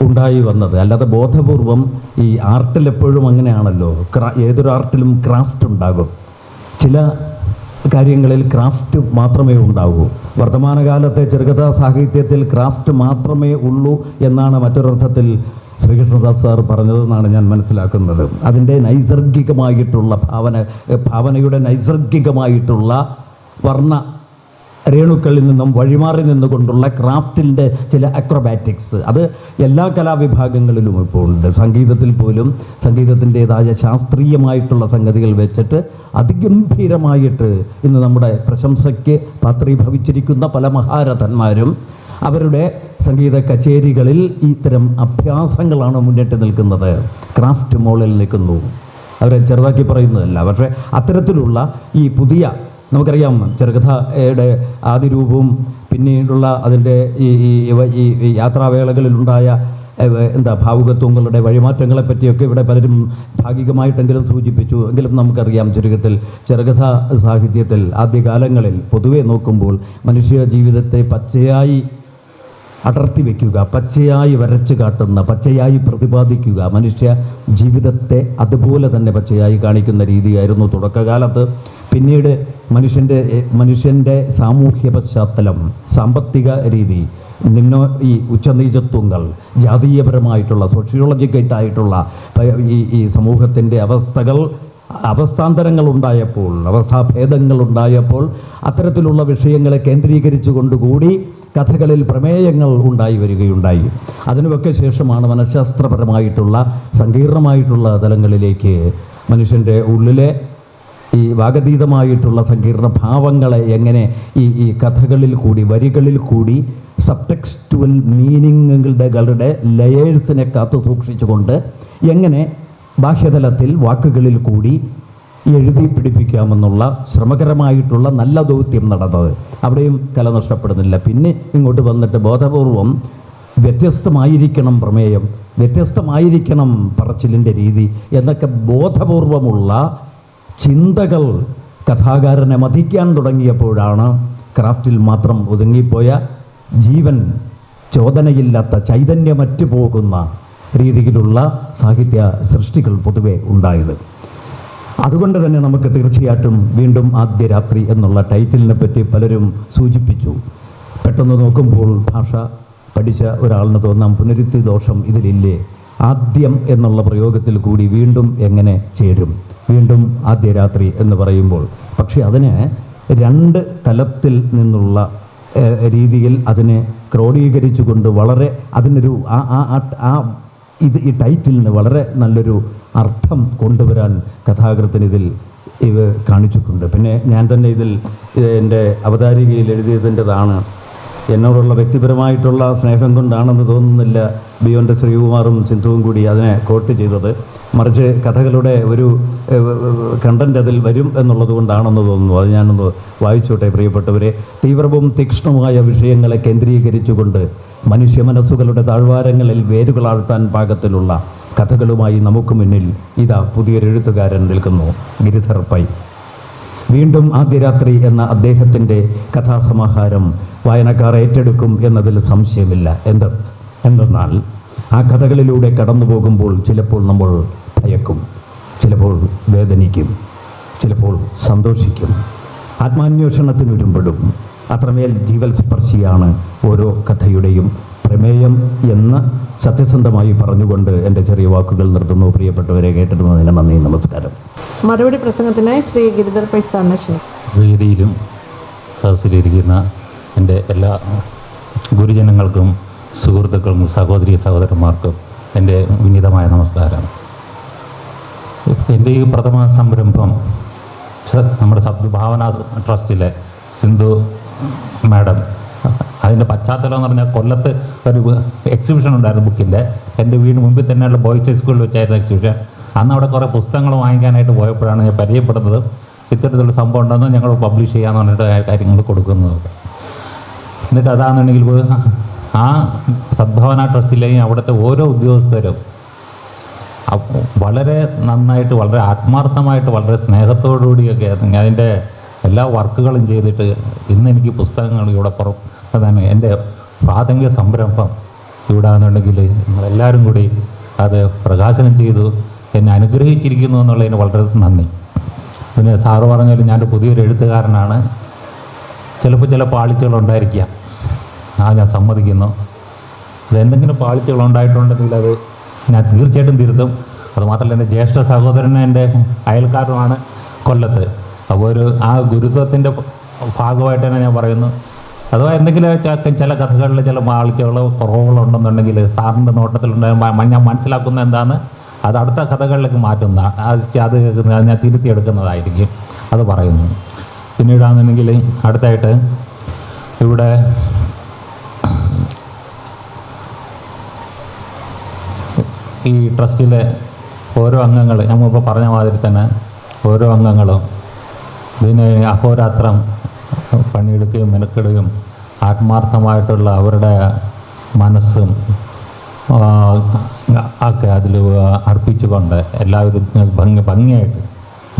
ഉണ്ടായി വന്നത്, അല്ലാതെ ബോധപൂർവം. ഈ ആർട്ടിൽ എപ്പോഴും അങ്ങനെയാണല്ലോ, ഏതൊരു ആർട്ടിലും ക്രാഫ്റ്റ് ഉണ്ടാകും. ചില കാര്യങ്ങളിൽ ക്രാഫ്റ്റ് മാത്രമേ ഉണ്ടാകൂ. വർത്തമാനകാലത്തെ ചെറുകഥാ സാഹിത്യത്തിൽ ക്രാഫ്റ്റ് മാത്രമേ ഉള്ളൂ എന്നാണ് മറ്റൊരർത്ഥത്തിൽ ശ്രീകൃഷ്ണദാസ് സാർ പറഞ്ഞതെന്നാണ് ഞാൻ മനസ്സിലാക്കുന്നത്. അതിൻ്റെ നൈസർഗികമായിട്ടുള്ള ഭാവനയുടെ നൈസർഗികമായിട്ടുള്ള വർണ്ണ രേണുക്കളിൽ നിന്നും വഴിമാറി നിന്നുകൊണ്ടുള്ള ക്രാഫ്റ്റിൻ്റെ ചില അക്രോബാറ്റിക്സ് അത് എല്ലാ കലാവിഭാഗങ്ങളിലും ഇപ്പോൾ ഉണ്ട്. സംഗീതത്തിൽ പോലും സംഗീതത്തിൻ്റേതായ ശാസ്ത്രീയമായിട്ടുള്ള സംഗതികൾ വെച്ചിട്ട് അതിഗംഭീരമായിട്ട് ഇന്ന് നമ്മുടെ പ്രശംസയ്ക്ക് പാത്രീഭവിച്ചിരിക്കുന്ന പല മഹാരഥന്മാരും അവരുടെ സംഗീത കച്ചേരികളിൽ ഇത്തരം അഭ്യാസങ്ങളാണ് മുന്നിട്ട് നിൽക്കുന്നത്. ക്രാഫ്റ്റ് മോളിൽ നിൽക്കുന്നു. അവരെ ചെറുതാക്കി പറയുന്നതല്ല. പക്ഷേ അത്തരത്തിലുള്ള ഈ പുതിയ, നമുക്കറിയാം ചെറുകഥയുടെ ആദ്യ രൂപവും പിന്നീടുള്ള അതിൻ്റെ ഈ യാത്രാവേളകളിലുണ്ടായ ഭാവുകത്വങ്ങളുടെ വഴിമാറ്റങ്ങളെ പറ്റിയൊക്കെ ഇവിടെ പലരും ഭാഗികമായിട്ടെങ്കിലും സൂചിപ്പിച്ചു. എങ്കിലും നമുക്കറിയാം ചുരുക്കത്തിൽ ചെറുകഥ സാഹിത്യത്തിൽ ആദ്യകാലങ്ങളിൽ പൊതുവെ നോക്കുമ്പോൾ മനുഷ്യ ജീവിതത്തെ പച്ചയായി അടർത്തി വയ്ക്കുക, പച്ചയായി വരച്ചു കാട്ടുന്ന, പച്ചയായി പ്രതിപാദിക്കുക, മനുഷ്യ ജീവിതത്തെ അതുപോലെ തന്നെ പച്ചയായി കാണിക്കുന്ന രീതിയായിരുന്നു തുടക്കകാലത്ത്. പിന്നീട് മനുഷ്യൻ്റെ സാമൂഹ്യ പശ്ചാത്തലം, സാമ്പത്തിക രീതി, ഈ ഉച്ചനീചത്വങ്ങൾ, ജാതീയപരമായിട്ടുള്ള സോഷ്യോളജിക്കലായിട്ടുള്ള ഈ സമൂഹത്തിൻ്റെ അവസ്ഥാന്തരങ്ങളുണ്ടായപ്പോൾ, അവസ്ഥാഭേദങ്ങളുണ്ടായപ്പോൾ അത്തരത്തിലുള്ള വിഷയങ്ങളെ കേന്ദ്രീകരിച്ചു കൊണ്ടുകൂടി കഥകളിൽ പ്രമേയങ്ങൾ ഉണ്ടായി വരികയുണ്ടായി. അതിനുമൊക്കെ ശേഷമാണ് മനഃശാസ്ത്രപരമായിട്ടുള്ള സങ്കീർണമായിട്ടുള്ള തലങ്ങളിലേക്ക് മനുഷ്യൻ്റെ ഉള്ളിലെ ഈ വാഗതീതമായിട്ടുള്ള സങ്കീർണ ഭാവങ്ങളെ എങ്ങനെ ഈ കഥകളിൽ കൂടി, വരികളിൽ കൂടി സബ്ടെക്സ്റ്റുവൽ മീനിങ്ങുകളുടെ ലെയേഴ്സിനെ കാത്തു സൂക്ഷിച്ചുകൊണ്ട് എങ്ങനെ ബാഹ്യതലത്തിൽ വാക്കുകളിൽ കൂടി എഴുതി പിടിപ്പിക്കാമെന്നുള്ള ശ്രമകരമായിട്ടുള്ള നല്ല ദൗത്യം നടന്നത്. അവിടെയും കല നഷ്ടപ്പെടുന്നില്ല. പിന്നെ ഇങ്ങോട്ട് വന്നിട്ട് ബോധപൂർവം വ്യത്യസ്തമായിരിക്കണം പ്രമേയം, വ്യത്യസ്തമായിരിക്കണം പറച്ചിലിൻ്റെ രീതി എന്നൊക്കെ ബോധപൂർവമുള്ള ചിന്തകൾ കഥാകാരനെ മതിക്കാൻ തുടങ്ങിയപ്പോഴാണ് ക്രാഫ്റ്റിൽ മാത്രം ഒതുങ്ങിപ്പോയ ജീവൻ ചോദനയില്ലാത്ത ചൈതന്യമറ്റു പോകുന്ന രീതിയിലുള്ള സാഹിത്യ സൃഷ്ടികൾ പൊതുവെ ഉണ്ടായത്. അതുകൊണ്ട് തന്നെ നമുക്ക് തീർച്ചയായിട്ടും വീണ്ടും ആദ്യ രാത്രി എന്നുള്ള ടൈറ്റിലിനെ പറ്റി പലരും സൂചിപ്പിച്ചു. പെട്ടെന്ന് നോക്കുമ്പോൾ ഭാഷ പഠിച്ച ഒരാളിന് തോന്നാം പുനരുക്തി ദോഷം ഇതിലില്ലേ, ആദ്യം എന്നുള്ള പ്രയോഗത്തിൽ കൂടി വീണ്ടും എങ്ങനെ ചേരും, വീണ്ടും ആദ്യ രാത്രി എന്ന് പറയുമ്പോൾ. പക്ഷേ അതിന് രണ്ട് തലത്തിൽ നിന്നുള്ള രീതിയിൽ അതിനെ ക്രോഡീകരിച്ചുകൊണ്ട് വളരെ അതിനൊരു ഈ ടൈറ്റിലിന് വളരെ നല്ലൊരു അർത്ഥം കൊണ്ടുവരാൻ കഥാകൃത്തിന് ഇതിൽ ഇത് കാണിച്ചിട്ടുണ്ട്. പിന്നെ ഞാൻ തന്നെ ഇതിൽ എൻ്റെ അവതാരികയിൽ എഴുതിയതിൻ്റെതാണ്. എന്നോടുള്ള വ്യക്തിപരമായിട്ടുള്ള സ്നേഹം കൊണ്ടാണെന്ന് തോന്നുന്നില്ല ബിയോണ്ട് ശ്രീകുമാറും സിന്ധുവും കൂടി അതിനെ കോട്ട് ചെയ്തത്, മറിച്ച് കഥകളുടെ ഒരു കണ്ടന്റ് അതിൽ വരും എന്നുള്ളത് കൊണ്ടാണെന്ന് തോന്നുന്നു. അത് ഞാനൊന്ന് വായിച്ചോട്ടെ പ്രിയപ്പെട്ടവരെ. തീവ്രവും തീക്ഷ്ണമായ വിഷയങ്ങളെ കേന്ദ്രീകരിച്ചുകൊണ്ട് മനുഷ്യ മനസ്സുകളുടെ താഴ്വാരങ്ങളിൽ വേരുകളാഴ്ത്താൻ പാകത്തിലുള്ള കഥകളുമായി നമുക്ക് മുന്നിൽ ഇതാ പുതിയൊരെഴുത്തുകാരൻ നിൽക്കുന്നു, ഗിരിധർ പൈ. വീണ്ടും ആദ്യ രാത്രി എന്ന അദ്ദേഹത്തിൻ്റെ കഥാസമാഹാരം വായനക്കാർ ഏറ്റെടുക്കും എന്നതിൽ സംശയമില്ല. എന്തെന്നാൽ ആ കഥകളിലൂടെ കടന്നു പോകുമ്പോൾ ചിലപ്പോൾ നമ്മൾ ഭയക്കും, ചിലപ്പോൾ വേദനിക്കും, ചിലപ്പോൾ സന്തോഷിക്കും, ആത്മാന്വേഷണത്തിനൊരുമ്പെടും. അത്രമേൽ ജീവൽസ്പർശിയാണ് ഓരോ കഥയുടെയും പ്രമേയം എന്ന് സത്യസന്ധമായി പറഞ്ഞുകൊണ്ട് എൻ്റെ ചെറിയ വാക്കുകൾ നിർത്തുന്നു. പ്രിയപ്പെട്ടവരെ, കേട്ടിരുന്നതിന് നന്ദി, നമസ്കാരം. മറുപടി പ്രസംഗത്തിനായി ശ്രീ ഗിരിധർ പൈ സാറിനെ ക്ഷണിക്കുന്നു. വേദിയിലും സദസ്സിലിരിക്കുന്ന എൻ്റെ എല്ലാ ഗുരുജനങ്ങൾക്കും സുഹൃത്തുക്കൾക്കും സഹോദരി സഹോദരന്മാർക്കും എൻ്റെ വിനീതമായ നമസ്കാരം. എൻ്റെ ഈ പ്രഥമ സംരംഭം നമ്മുടെ സദ്ഭാവന ട്രസ്റ്റിലെ സിന്ധു മാഡം, അതിൻ്റെ പശ്ചാത്തലം എന്ന് പറഞ്ഞാൽ കൊല്ലത്ത് ഒരു എക്സിബിഷൻ ഉണ്ടായിരുന്നു ബുക്കിൻ്റെ. എൻ്റെ വീടിന് മുമ്പിൽ തന്നെയുള്ള ബോയ്സ് സ്കൂളിൽ വെച്ചായിരുന്നു എക്സിബിഷൻ. അന്ന് അവിടെ കുറേ പുസ്തകങ്ങൾ വാങ്ങിക്കാനായിട്ട് പോയപ്പോഴാണ് ഞാൻ പരിചയപ്പെടുന്നത് ഇത്തരത്തിലുള്ള സംഭവം ഉണ്ടെന്ന് ഞങ്ങൾ പബ്ലിഷ് ചെയ്യാമെന്ന് പറഞ്ഞിട്ട് കാര്യങ്ങൾ കൊടുക്കുന്നത്. എന്നിട്ട് അതാണെന്നുണ്ടെങ്കിൽ ആ സദ്ഭാവന ട്രസ്റ്റിലെയും അവിടുത്തെ ഓരോ ഉദ്യോഗസ്ഥരും വളരെ നന്നായിട്ട്, വളരെ ആത്മാർത്ഥമായിട്ട്, വളരെ സ്നേഹത്തോടുകൂടിയൊക്കെ അതിൻ്റെ എല്ലാ വർക്കുകളും ചെയ്തിട്ട് ഇന്ന് എനിക്ക് പുസ്തകങ്ങൾ ഇവിടെ അതാണ് എൻ്റെ പ്രാഥമിക സംരംഭം ഇവിടെ ആണെന്നുണ്ടെങ്കിൽ നിങ്ങളെല്ലാവരും കൂടി അത് പ്രകാശനം ചെയ്തു എന്നെ അനുഗ്രഹിച്ചിരിക്കുന്നു എന്നുള്ളതിന് വളരെ നന്ദി. പിന്നെ സാറ് പറഞ്ഞാലും ഞാനൊരു പുതിയൊരു എഴുത്തുകാരനാണ്. ചിലപ്പോൾ ചില പാളിച്ചകളുണ്ടായിരിക്കാം, ഞാൻ സമ്മതിക്കുന്നു. അതെന്തെങ്കിലും പാളിച്ചകളുണ്ടായിട്ടുണ്ടെങ്കിൽ അത് ഞാൻ തീർച്ചയായിട്ടും തിരുത്തും. അതുമാത്രമല്ല, എൻ്റെ ജ്യേഷ്ഠ സഹോദരനും എൻ്റെ അയൽക്കാരുമാണ് കൊല്ലത്ത്. അപ്പോൾ ആ ഗുരുത്വത്തിൻ്റെ ഭാഗമായിട്ട് തന്നെ ഞാൻ പറയുന്നു. അഥവാ എന്തെങ്കിലും ചില കഥകളിൽ ചില പാളിച്ചകളോ കുറവുകളോ ഉണ്ടെന്നുണ്ടെങ്കിൽ സാറിൻ്റെ നോട്ടത്തിലുണ്ടാകുമ്പോൾ ഞാൻ മനസ്സിലാക്കുന്ന എന്താണ് അത് അടുത്ത കഥകളിലേക്ക് മാറ്റുന്ന അത് ഞാൻ തിരുത്തിയെടുക്കുന്നതായിരിക്കും അത് പറയുന്നു. പിന്നീടാണെന്നുണ്ടെങ്കിൽ അടുത്തായിട്ട് ഇവിടെ ഈ ട്രസ്റ്റിലെ ഓരോ അംഗങ്ങൾ, നമ്മളിപ്പോൾ പറഞ്ഞ മാതിരി തന്നെ ഓരോ അംഗങ്ങളും ഇതിന് അഹോരാത്രം പണിയെടുക്കുകയും മെനക്കെടുകയും ആത്മാർത്ഥമായിട്ടുള്ള അവരുടെ മനസ്സും ഒക്കെ അതിൽ അർപ്പിച്ചുകൊണ്ട് എല്ലാവിധ ഭംഗിയായിട്ട്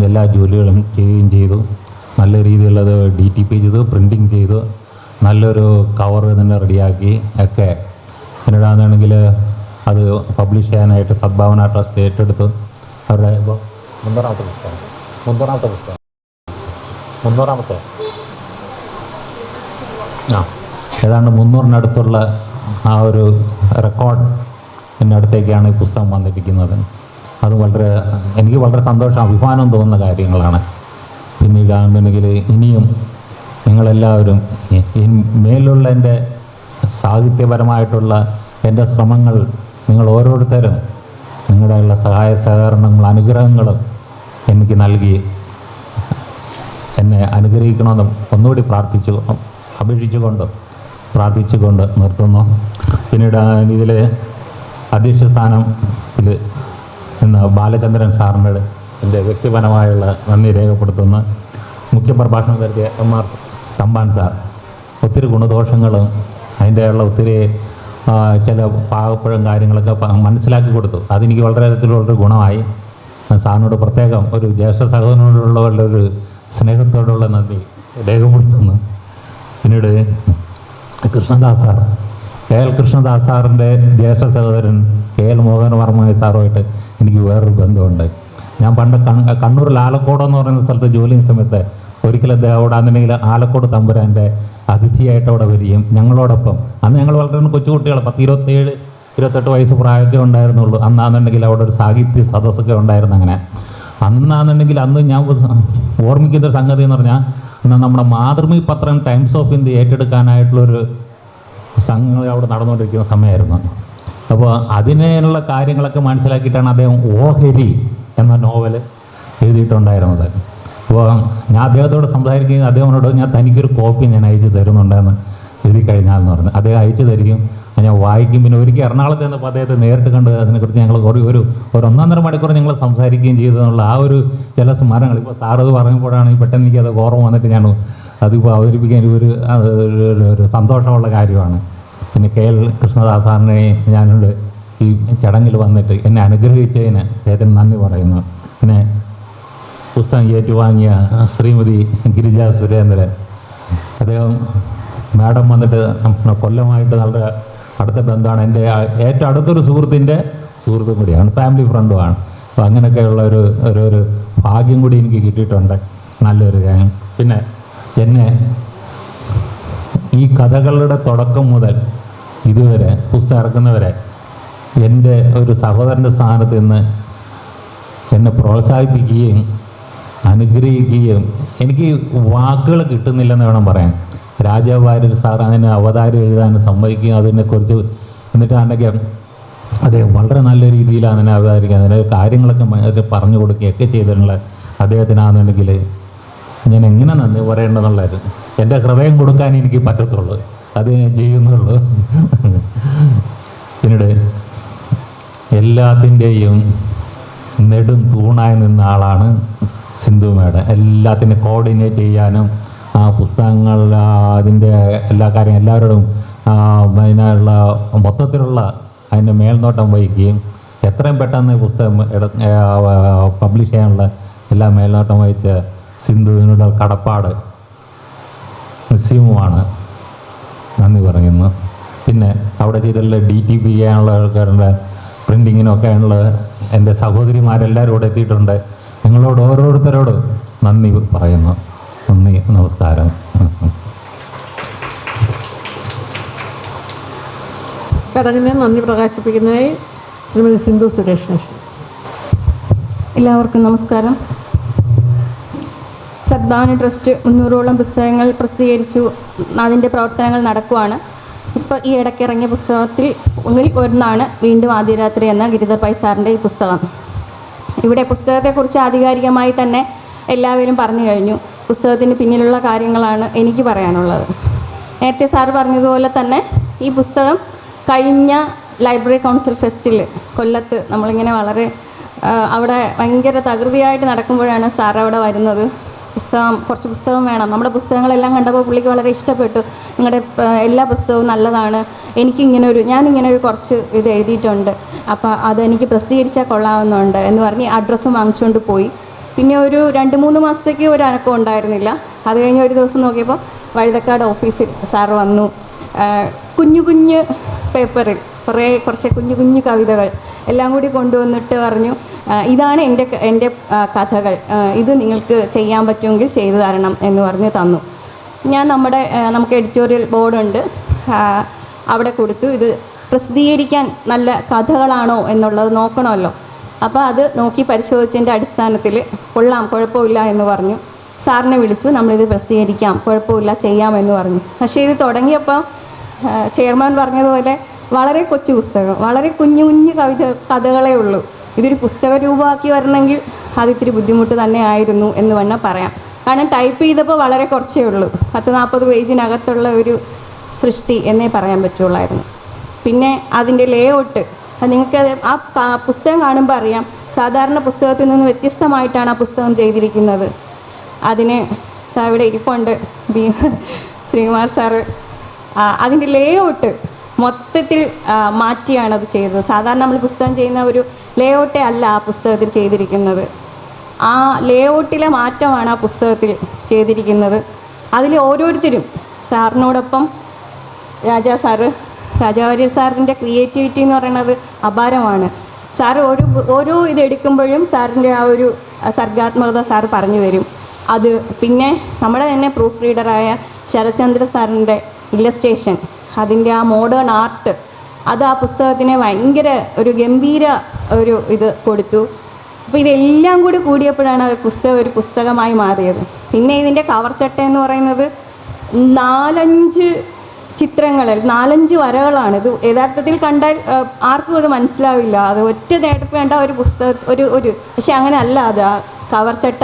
എല്ലാ ജോലികളും ചെയ്യുകയും ചെയ്തു. നല്ല രീതിയിലുള്ളത് DTP ചെയ്തു, പ്രിൻറ്റിങ് ചെയ്തു, നല്ലൊരു കവർ തന്നെ റെഡിയാക്കി ഒക്കെ. പിന്നീടാണെന്നുണ്ടെങ്കിൽ അത് പബ്ലിഷ് ചെയ്യാനായിട്ട് സദ്ഭാവന ട്രസ്റ്റ് ഏറ്റെടുത്തു. അവരുടെ മുന്നൂറാമത്തെ ഏതാണ്ട് 300-നടുത്തുള്ള ആ ഒരു റെക്കോർഡ് എൻ്റെ അടുത്തേക്കാണ് ഈ പുസ്തകം വന്നിരിക്കുന്നത്. അത് എനിക്ക് വളരെ സന്തോഷം, അഭിമാനം തോന്നുന്ന കാര്യങ്ങളാണ്. പിന്നീടാണെന്നുണ്ടെങ്കിൽ ഇനിയും നിങ്ങളെല്ലാവരും മേലുള്ള എൻ്റെ സാഹിത്യപരമായിട്ടുള്ള എൻ്റെ ശ്രമങ്ങൾ നിങ്ങൾ ഓരോരുത്തരും നിങ്ങളുടെയുള്ള സഹായ സഹകരണങ്ങളും അനുഗ്രഹങ്ങളും എനിക്ക് നൽകി എന്നെ അനുഗ്രഹിക്കണമെന്ന് ഒന്നുകൂടി പ്രാർത്ഥിച്ചുകൊണ്ട് നിർത്തുന്നു. പിന്നീട് ഇതിൽ അധ്യക്ഷ സ്ഥാനത്തിൽ ഇന്ന് ബാലചന്ദ്രൻ സാറിനോട് എൻ്റെ വ്യക്തിപരമായുള്ള നന്ദി രേഖപ്പെടുത്തുന്നു. മുഖ്യപ്രഭാഷണം നടത്തിയ MR തമ്പാൻ സാർ ഒത്തിരി ഗുണദോഷങ്ങളും അതിൻ്റെയുള്ള ഒത്തിരി ചില പാകപ്പഴം കാര്യങ്ങളൊക്കെ മനസ്സിലാക്കി കൊടുത്തു. അതെനിക്ക് വളരെ തരത്തിലുള്ളൊരു ഗുണമായി. സാറിനോട് പ്രത്യേകം ഒരു ജ്യേഷ്ഠ സഹോദരനോടുള്ള ഒരു സ്നേഹത്തോടുള്ള നന്ദി രേഖപ്പെടുത്തുന്നു. പിന്നീട് കൃഷ്ണദാസ് സാർ, KL കൃഷ്ണദാസ് സാറിൻ്റെ ജ്യേഷ്ഠ സഹോദരൻ KL മോഹൻ വർമ്മ സാറുമായിട്ട് എനിക്ക് വേറൊരു ബന്ധമുണ്ട്. ഞാൻ പണ്ട് കണ്ണൂരിൽ ആലക്കോട് എന്ന് പറയുന്ന സ്ഥലത്ത് ജോലി ചെയ്യുന്ന സമയത്ത് ഒരിക്കലും അദ്ദേഹം അവിടെ ആണെന്നുണ്ടെങ്കിൽ ആലക്കോട് തമ്പുരാൻ്റെ അതിഥിയായിട്ട് അവിടെ വരികയും ഞങ്ങളോടൊപ്പം, അന്ന് ഞങ്ങൾ വളരെ കൊച്ചുകുട്ടികൾ 27-28 വയസ്സ് പ്രായമൊക്കെ ഉണ്ടായിരുന്നുള്ളൂ. അന്നാണെന്നുണ്ടെങ്കിൽ അവിടെ ഒരു സാഹിത്യ സദസ്സൊക്കെ ഉണ്ടായിരുന്നു. അങ്ങനെ അന്നാണെന്നുണ്ടെങ്കിൽ അന്ന് ഞാൻ ഓർമ്മിക്കുന്ന സംഗതി എന്ന് പറഞ്ഞാൽ നമ്മുടെ മാതൃഭൂമി പത്രം ടൈംസ് ഓഫ് ഇന്ത്യ ഏറ്റെടുക്കാനായിട്ടുള്ളൊരു സംഘം അവിടെ നടന്നുകൊണ്ടിരിക്കുന്ന സമയമായിരുന്നു. അപ്പോൾ അതിനുള്ള കാര്യങ്ങളൊക്കെ മനസ്സിലാക്കിയിട്ടാണ് അദ്ദേഹം ഓഹരി എന്ന നോവൽ എഴുതിയിട്ടുണ്ടായിരുന്നത്. അപ്പോൾ ഞാൻ അദ്ദേഹത്തോട് സംസാരിക്കുകയും അദ്ദേഹത്തിനോട് ഞാൻ തനിക്കൊരു കോപ്പി ഞാൻ അയച്ചു തരുന്നുണ്ടെന്ന് എഴുതി കഴിഞ്ഞാൽ എന്ന് പറഞ്ഞു. അദ്ദേഹം അയച്ചു തരികയും ഞാൻ വായിക്കും. പിന്നെ ഒരിക്കൽ എറണാകുളത്ത് നിന്നപ്പോൾ അദ്ദേഹത്തെ നേരിട്ട് കണ്ട് അതിനെക്കുറിച്ച് ഞങ്ങൾ ഒരു 1.5 മണിക്കൂർ ഞങ്ങൾ സംസാരിക്കുകയും ചെയ്തതെന്നുള്ള ആ ഒരു ചില സ്മരണകൾ ഇപ്പോൾ സാറത് പറയുമ്പോഴാണ് പെട്ടെന്ന് എനിക്കത് ഓർമ്മ വന്നിട്ട് ഞാൻ അതിപ്പോൾ അവതരിപ്പിക്കാൻ ഒരു സന്തോഷമുള്ള കാര്യമാണ്. പിന്നെ KL കൃഷ്ണദാസ് സാറിനെ ഞാനുണ്ട് ഈ ചടങ്ങിൽ വന്നിട്ട് എന്നെ അനുഗ്രഹിച്ചതിന് അദ്ദേഹത്തിന് നന്ദി പറയുന്നു. പിന്നെ പുസ്തകം ഏറ്റുവാങ്ങിയ ശ്രീമതി ഗിരിജ സുരേന്ദ്രൻ, അദ്ദേഹം മാഡം വന്നിട്ട് കൊല്ലമായിട്ട് നല്ല അടുത്ത ബന്ധമാണ്. എൻ്റെ ഏറ്റവും അടുത്തൊരു സുഹൃത്തിൻ്റെ സുഹൃത്തും കൂടിയാണ്, ഫാമിലി ഫ്രണ്ടുമാണ്. അപ്പോൾ അങ്ങനെയൊക്കെയുള്ള ഒരു ഭാഗ്യം കൂടി എനിക്ക് കിട്ടിയിട്ടുണ്ട്, നല്ലൊരു കാര്യം. പിന്നെ എന്നെ ഈ കഥകളുടെ തുടക്കം മുതൽ ഇതുവരെ പുസ്തകം ഇറക്കുന്നവരെ എൻ്റെ ഒരു സഹോദരൻ്റെ സ്ഥാനത്ത് നിന്ന് എന്നെ പ്രോത്സാഹിപ്പിക്കുകയും അനുഗ്രഹിക്കുകയും എനിക്ക് വാക്കുകൾ കിട്ടുന്നില്ലെന്ന് വേണം പറയാൻ. രാജാവ് വാര്യർ സാർ അതിന് അവതാരം എഴുതാൻ സമ്മതിക്കുകയും അതിനെക്കുറിച്ച് എന്നിട്ട് ആണെങ്കിൽ അദ്ദേഹം വളരെ നല്ല രീതിയിലാണ് അതിനെ അവതാരിക്കുക, അതിൻ്റെ കാര്യങ്ങളൊക്കെ പറഞ്ഞു കൊടുക്കുകയൊക്കെ ചെയ്തിട്ടുള്ള അദ്ദേഹത്തിനാണെന്നുണ്ടെങ്കിൽ ഞാൻ എങ്ങനെ നന്ദി പറയേണ്ടതെന്നുള്ളത് എൻ്റെ ഹൃദയം കൊടുക്കാൻ എനിക്ക് പറ്റത്തുള്ളൂ, അത് ഞാൻ ചെയ്യുന്നുള്ളൂ. പിന്നീട് എല്ലാത്തിൻ്റെയും നെടും തൂണായി നിന്ന ആളാണ് സിന്ധു മേഡം. എല്ലാത്തിനും കോർഡിനേറ്റ് ചെയ്യാനും ആ പുസ്തകങ്ങൾ അതിൻ്റെ എല്ലാ കാര്യം എല്ലാവരോടും അതിനുള്ള മൊത്തത്തിലുള്ള അതിൻ്റെ മേൽനോട്ടം വഹിക്കുകയും എത്രയും പെട്ടെന്ന് പുസ്തകം പബ്ലിഷ് ചെയ്യാനുള്ള എല്ലാ മേൽനോട്ടം വഹിച്ച സിന്ധുവിനുള്ള കടപ്പാട് നിസ്സീമമാണ്, നന്ദി പറയുന്നു. പിന്നെ അവിടെ ചെയ്തുള്ള DTP ചെയ്യാനുള്ള ആൾക്കാരുടെ പ്രിൻറ്റിങ്ങിനൊക്കെ ഉള്ള എൻ്റെ സഹോദരിമാരെല്ലാവരും ഇവിടെ എത്തിയിട്ടുണ്ട്. നിങ്ങളോട് ഓരോരുത്തരോട് നന്ദി പറയുന്നു. നന്ദി, നമസ്കാരം. ചടങ്ങിനെ നന്ദി പ്രകാശിപ്പിക്കുന്നതായി ശ്രീമതി സിന്ധു സുരേഷ്. എല്ലാവർക്കും നമസ്കാരം. സദ്ഭാവന ട്രസ്റ്റ് 300ഓളം പുസ്തകങ്ങൾ പ്രസിദ്ധീകരിച്ചു, അതിൻ്റെ പ്രവർത്തനങ്ങൾ നടക്കുവാണ്. ഇപ്പോൾ ഈ ഇടയ്ക്ക് ഇറങ്ങിയ പുസ്തകത്തിൽ ഒന്നാണ് വീണ്ടും ആദ്യരാത്രി എന്ന ഗിരിധർ പൈ സാറിൻ്റെ ഈ പുസ്തകം. ഇവിടെ പുസ്തകത്തെക്കുറിച്ച് ആധികാരികമായി തന്നെ എല്ലാവരും പറഞ്ഞു കഴിഞ്ഞു. പുസ്തകത്തിന് പിന്നിലുള്ള കാര്യങ്ങളാണ് എനിക്ക് പറയാനുള്ളത്. നേരത്തെ സാറ് പറഞ്ഞതുപോലെ തന്നെ ഈ പുസ്തകം കഴിഞ്ഞ ലൈബ്രറി കൗൺസിൽ ഫെസ്റ്റിൽ കൊല്ലത്ത് നമ്മളിങ്ങനെ വളരെ അവിടെ ഭയങ്കര തകൃതിയായിട്ട് നടക്കുമ്പോഴാണ് സാർ അവിടെ വരുന്നത്. കുറച്ച് പുസ്തകം വേണം, നമ്മുടെ പുസ്തകങ്ങളെല്ലാം കണ്ടപ്പോൾ പുള്ളിക്ക് വളരെ ഇഷ്ടപ്പെട്ടു. നിങ്ങളുടെ എല്ലാ പുസ്തകവും നല്ലതാണ്, ഞാനിങ്ങനെ ഒരു കുറച്ച് ഇത് എഴുതിയിട്ടുണ്ട്, അപ്പോൾ അതെനിക്ക് പ്രസിദ്ധീകരിച്ചാൽ കൊള്ളാവുന്നുണ്ട് എന്ന് പറഞ്ഞ് അഡ്രസ്സും വാങ്ങിച്ചുകൊണ്ട് പോയി. പിന്നെ ഒരു 2-3 മാസത്തേക്ക് ഒരു അനക്കം ഉണ്ടായിരുന്നില്ല. അത് കഴിഞ്ഞ് ഒരു ദിവസം നോക്കിയപ്പോൾ വഴുതക്കാട് ഓഫീസിൽ സാറ് വന്നു. കുഞ്ഞു പേപ്പറിൽ കുറച്ച് കുഞ്ഞു കവിതകൾ എല്ലാം കൂടി കൊണ്ടുവന്നിട്ട് പറഞ്ഞു, ഇതാണ് എൻ്റെ കഥകൾ, ഇത് നിങ്ങൾക്ക് ചെയ്യാൻ പറ്റുമെങ്കിൽ ചെയ്തു തരണം എന്ന് പറഞ്ഞ് തന്നു. ഞാൻ നമുക്ക് എഡിറ്റോറിയൽ ബോർഡുണ്ട്, അവിടെ കൊടുത്തു. ഇത് പ്രസിദ്ധീകരിക്കാൻ നല്ല കഥകളാണോ എന്നുള്ളത് നോക്കണമല്ലോ. അപ്പോൾ അത് നോക്കി പരിശോധിച്ചതിൻ്റെ അടിസ്ഥാനത്തിൽ കുഴപ്പമില്ല എന്ന് പറഞ്ഞു. സാറിനെ വിളിച്ചു, നമ്മളിത് പ്രസിദ്ധീകരിക്കാം, കുഴപ്പമില്ല, ചെയ്യാമെന്ന് പറഞ്ഞു. പക്ഷേ ഇത് തുടങ്ങിയപ്പോൾ ചെയർമാൻ പറഞ്ഞതുപോലെ വളരെ കൊച്ചു പുസ്തകം, വളരെ കുഞ്ഞു കഥകളേ ഉള്ളൂ. ഇതൊരു പുസ്തക രൂപമാക്കി വരണമെങ്കിൽ അതിത്തിരി ബുദ്ധിമുട്ട് തന്നെ ആയിരുന്നു എന്ന് വേണം പറയാം. കാരണം ടൈപ്പ് ചെയ്തപ്പോൾ വളരെ കുറച്ചേ ഉള്ളൂ, 10-40 പേജിനകത്തുള്ള ഒരു സൃഷ്ടി എന്നേ പറയാൻ പറ്റുള്ളായിരുന്നു. പിന്നെ അതിൻ്റെ ലേഔട്ട് നിങ്ങൾക്ക് ആ പുസ്തകം കാണുമ്പോൾ അറിയാം, സാധാരണ പുസ്തകത്തിൽ നിന്ന് വ്യത്യസ്തമായിട്ടാണ് ആ പുസ്തകം ചെയ്തിരിക്കുന്നത്. അതിന് ഇവിടെ ഇരിപ്പുണ്ട് ശ്രീകുമാർ സാറ്. അതിൻ്റെ ലേഔട്ട് മൊത്തത്തിൽ മാറ്റിയാണത് ചെയ്തത്. സാധാരണ നമ്മൾ പുസ്തകം ചെയ്യുന്ന ഒരു ലേഔട്ടേ അല്ല ആ പുസ്തകത്തിൽ ചെയ്തിരിക്കുന്നത്. ആ ലേഔട്ടിലെ മാറ്റമാണ് ആ പുസ്തകത്തിൽ ചെയ്തിരിക്കുന്നത്. അതിൽ ഓരോരുത്തരും സാറിനോടൊപ്പം രാജാവാര്യർ സാറിൻ്റെ ക്രിയേറ്റിവിറ്റി എന്ന് പറയുന്നത് അപാരമാണ്. സാറ് ഓരോ ഇതെടുക്കുമ്പോഴും സാറിൻ്റെ ആ ഒരു സർഗാത്മകത സാറ് പറഞ്ഞു തരും. അത് പിന്നെ നമ്മുടെ തന്നെ പ്രൂഫ് റീഡറായ ശരത്ചന്ദ്ര സാറിൻ്റെ ഇല്ലസ്ട്രേഷൻ, അതിൻ്റെ ആ മോഡേൺ ആർട്ട്, അത് ആ പുസ്തകത്തിന് ഭയങ്കര ഒരു ഗംഭീര ഒരു ഇത് കൊടുത്തു. അപ്പോൾ ഇതെല്ലാം കൂടി കൂടിയപ്പോഴാണ് ഒരു പുസ്തകമായി മാറിയത്. പിന്നെ ഇതിൻ്റെ കവർ ചട്ട എന്ന് പറയുന്നത് 4-5 ചിത്രങ്ങളിൽ 4-5 വരകളാണ്. ഇത് യഥാർത്ഥത്തിൽ കണ്ടാൽ ആർക്കും അത് മനസ്സിലാവില്ല. അത് ഒറ്റ നേട്ടപ്പ് വേണ്ട ഒരു പുസ്തകം പക്ഷെ അങ്ങനെ അല്ല. അത് ആ കവർ ചട്ട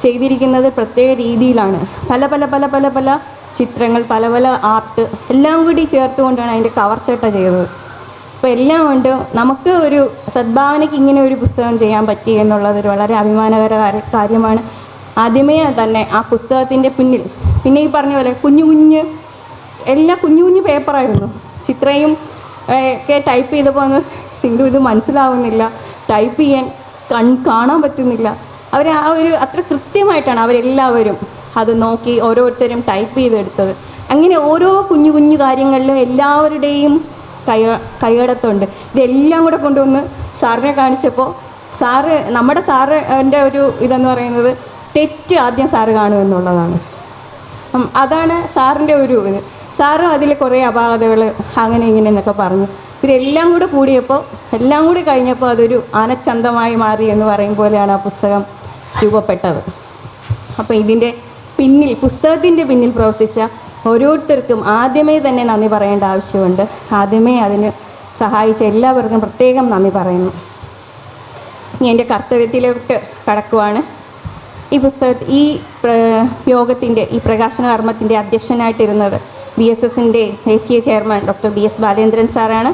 ചെയ്തിരിക്കുന്നത് പ്രത്യേക രീതിയിലാണ്. പല പല പല പല പല ചിത്രങ്ങൾ, പല പല ആർട്ട് എല്ലാം കൂടി ചേർത്തുകൊണ്ടാണ് അതിൻ്റെ കവർ ചട്ട ചെയ്തത്. അപ്പോൾ എല്ലാം കൊണ്ട് നമുക്ക് ഒരു സദ്ഭാവനയ്ക്ക് ഇങ്ങനെ ഒരു പുസ്തകം ചെയ്യാൻ പറ്റി എന്നുള്ളതൊരു വളരെ അഭിമാനകര കാര്യമാണ്. ആദ്യമേ തന്നെ ആ പുസ്തകത്തിൻ്റെ പിന്നിൽ പിന്നെ ഈ പറഞ്ഞ പോലെ കുഞ്ഞു കുഞ്ഞു പേപ്പറായിരുന്നു. ചിത്രയും ഒക്കെ ടൈപ്പ് ചെയ്തപ്പോൾ സിന്ധു ഇത് മനസ്സിലാവുന്നില്ല, ടൈപ്പ് ചെയ്യാൻ കാണാൻ പറ്റുന്നില്ല. ആ ഒരു അത്ര കൃത്യമായിട്ടാണ് അവരെല്ലാവരും അത് നോക്കി ഓരോരുത്തരും ടൈപ്പ് ചെയ്തെടുത്തത്. അങ്ങനെ ഓരോ കുഞ്ഞു കാര്യങ്ങളിലും എല്ലാവരുടെയും കൈയടത്തുണ്ട്. ഇതെല്ലാം കൂടെ കൊണ്ടുവന്ന് സാറിനെ കാണിച്ചപ്പോൾ നമ്മുടെ സാറിൻ്റെ ഒരു ഇതെന്ന് പറയുന്നത് തെറ്റ് ആദ്യം സാറ് കാണുമെന്നുള്ളതാണ്. അതാണ് സാറിൻ്റെ ഒരു ഇത്. സാറും അതിൽ കുറേ അപാകതകൾ അങ്ങനെ ഇങ്ങനെ എന്നൊക്കെ പറഞ്ഞു. ഇതെല്ലാം കൂടെ കൂടിയപ്പോൾ എല്ലാം കൂടി കഴിഞ്ഞപ്പോൾ അതൊരു ആനച്ചന്തമായി മാറി എന്ന് പറയും പോലെയാണ് ആ പുസ്തകം രൂപപ്പെട്ടത്. അപ്പോൾ ഇതിൻ്റെ പുസ്തകത്തിൻ്റെ പിന്നിൽ പ്രവർത്തിച്ച ഓരോരുത്തർക്കും ആദ്യമേ തന്നെ നന്ദി പറയേണ്ട ആവശ്യമുണ്ട്. ആദ്യമേ അതിന് സഹായിച്ച എല്ലാവർക്കും പ്രത്യേകം നന്ദി പറയുന്നു. ഇനി എൻ്റെ കർത്തവ്യത്തിലോട്ട് കടക്കുവാണ്. ഈ യോഗത്തിൻ്റെ ഈ പ്രകാശന കർമ്മത്തിൻ്റെ അധ്യക്ഷനായിട്ടിരുന്നത് BSSൻ്റെ ദേശീയ ചെയർമാൻ ഡോക്ടർ BS ബാലേന്ദ്രൻ സാറാണ്.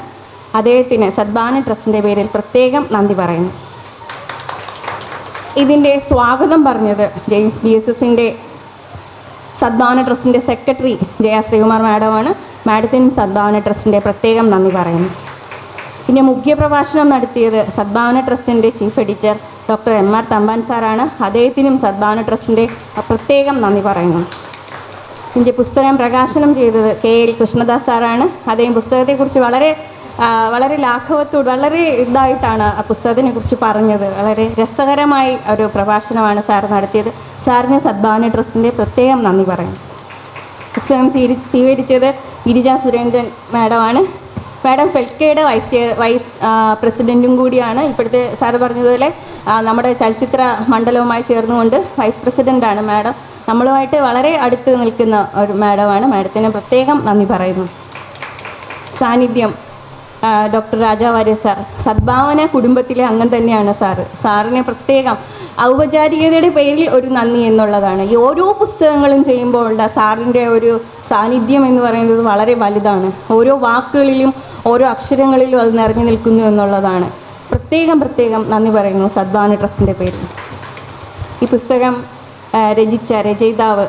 അദ്ദേഹത്തിന് സദ്ഭാവന ട്രസ്റ്റിൻ്റെ പേരിൽ പ്രത്യേകം നന്ദി പറയുന്നു. ഇതിൻ്റെ സ്വാഗതം പറഞ്ഞത് BSSൻ്റെ സദ്ഭാവന ട്രസ്റ്റിൻ്റെ സെക്രട്ടറി ജയ ശ്രീകുമാർ മാഡമാണ്. മാഡത്തിനും സദ്ഭാവന ട്രസ്റ്റിൻ്റെ പ്രത്യേകം നന്ദി പറയുന്നു. പിന്നെ മുഖ്യപ്രഭാഷണം നടത്തിയത് സദ്ഭാവന ട്രസ്റ്റിൻ്റെ chief editor doctor MR Thampan സാറാണ്. അദ്ദേഹത്തിനും സദ്ഭാവന ട്രസ്റ്റിൻ്റെ പ്രത്യേകം നന്ദി പറയുന്നു. ഇതിൻ്റെ പുസ്തകം പ്രകാശനം ചെയ്തത് KL കൃഷ്ണദാസ് സാറാണ്. അദ്ദേഹം പുസ്തകത്തെക്കുറിച്ച് വളരെ ലാഘവത്തോട് വളരെ ഇതായിട്ടാണ് ആ പുസ്തകത്തിനെ കുറിച്ച് പറഞ്ഞത്. വളരെ രസകരമായി ഒരു പ്രഭാഷണമാണ് സാർ നടത്തിയത്. സാറിന് സദ്ഭാവന ട്രസ്റ്റിൻ്റെ പ്രത്യേകം നന്ദി പറയുന്നു. പുസ്തകം സ്വീകരിച്ചത് ഗിരിജ സുരേന്ദ്രൻ മാഡമാണ്. മാഡം ഫെൽക്കയുടെ വൈസ് പ്രസിഡൻറ്റും കൂടിയാണ്. ഇപ്പോഴത്തെ സാറ് പറഞ്ഞതുപോലെ നമ്മുടെ ചലച്ചിത്ര മണ്ഡലവുമായി ചേർന്നുകൊണ്ട് വൈസ് പ്രസിഡൻ്റാണ് മാഡം. നമ്മളുമായിട്ട് വളരെ അടുത്ത് നിൽക്കുന്ന ഒരു മാഡമാണ്. മാഡത്തിന് പ്രത്യേകം നന്ദി പറയുന്നു. സാന്നിധ്യം ഡോക്ടർ രാജാവാര്യർ സാർ സദ്ഭാവന കുടുംബത്തിലെ അംഗം തന്നെയാണ് സാറ്. സാറിനെ പ്രത്യേകം ഔപചാരികതയുടെ പേരിൽ ഒരു നന്ദി എന്നുള്ളതാണ്. ഈ ഓരോ പുസ്തകങ്ങളും ചെയ്യുമ്പോൾ ഉള്ള സാറിൻ്റെ ഒരു സാന്നിധ്യം എന്ന് പറയുന്നത് വളരെ വലുതാണ്. ഓരോ വാക്കുകളിലും ഓരോ അക്ഷരങ്ങളിലും അത് നിറഞ്ഞു നിൽക്കുന്നു എന്നുള്ളതാണ്. പ്രത്യേകം നന്ദി പറയുന്നു സദ്ഭാവന ട്രസ്റ്റിൻ്റെ പേരിൽ. ഈ പുസ്തകം രചിച്ച രചയിതാവ്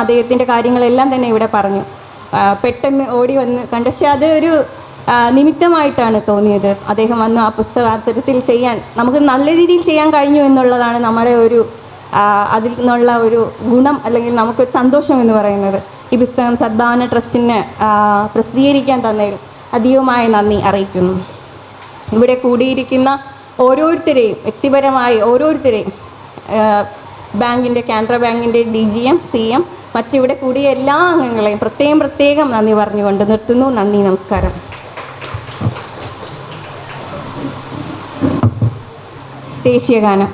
അദ്ദേഹത്തിൻ്റെ കാര്യങ്ങളെല്ലാം തന്നെ ഇവിടെ പറഞ്ഞു. പെട്ടെന്ന് ഓടി വന്ന് കണ്ടു. പക്ഷെ അത് ഒരു നിമിത്തമായിട്ടാണ് തോന്നിയത്. അദ്ദേഹം വന്ന് ആ പുസ്തകം അത്തരത്തിൽ ചെയ്യാൻ നമുക്ക് നല്ല രീതിയിൽ ചെയ്യാൻ കഴിഞ്ഞു എന്നുള്ളതാണ് നമ്മുടെ ഒരു അതിൽ നിന്നുള്ള ഒരു ഗുണം അല്ലെങ്കിൽ നമുക്കൊരു സന്തോഷം എന്ന് പറയുന്നത്. ഈ പുസ്തകം സദ്ഭാവന ട്രസ്റ്റിന് പ്രസിദ്ധീകരിക്കാൻ തന്നതിൽ അധികമായ നന്ദി അറിയിക്കുന്നു. ഇവിടെ കൂടിയിരിക്കുന്ന ഓരോരുത്തരെയും വ്യക്തിപരമായി ഓരോരുത്തരെയും കാനറ ബാങ്കിൻ്റെ DGM CM മറ്റിവിടെ കൂടിയ എല്ലാ അംഗങ്ങളെയും പ്രത്യേകം നന്ദി പറഞ്ഞുകൊണ്ട് നിർത്തുന്നു. നന്ദി, നമസ്കാരം. ദേശീയഗാനം.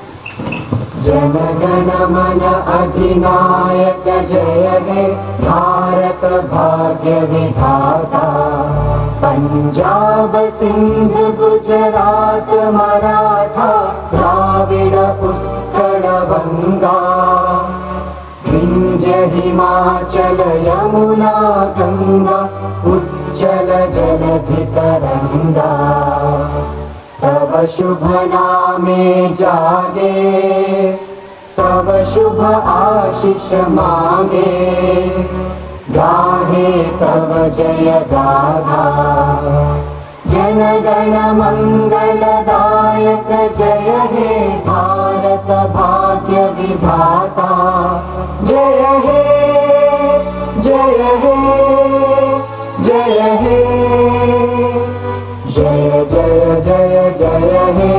जनगण मन अधिनायक जय हे भारत भाग्य विधाता पंजाब सिंध गुजरात मराठा द्राविड उत्कल बंगा विंध्य हिमाचल यमुना गंगा उज्जल जलधि तरंगा तव शुभ नामे जागे तव शुभ आशीष मांगे गाहे तव जय गाथा जनगण मंगलदायक जय हे भारत भाग्य विधाता जय हे जय जय हे जय हे जय जय जय जय हे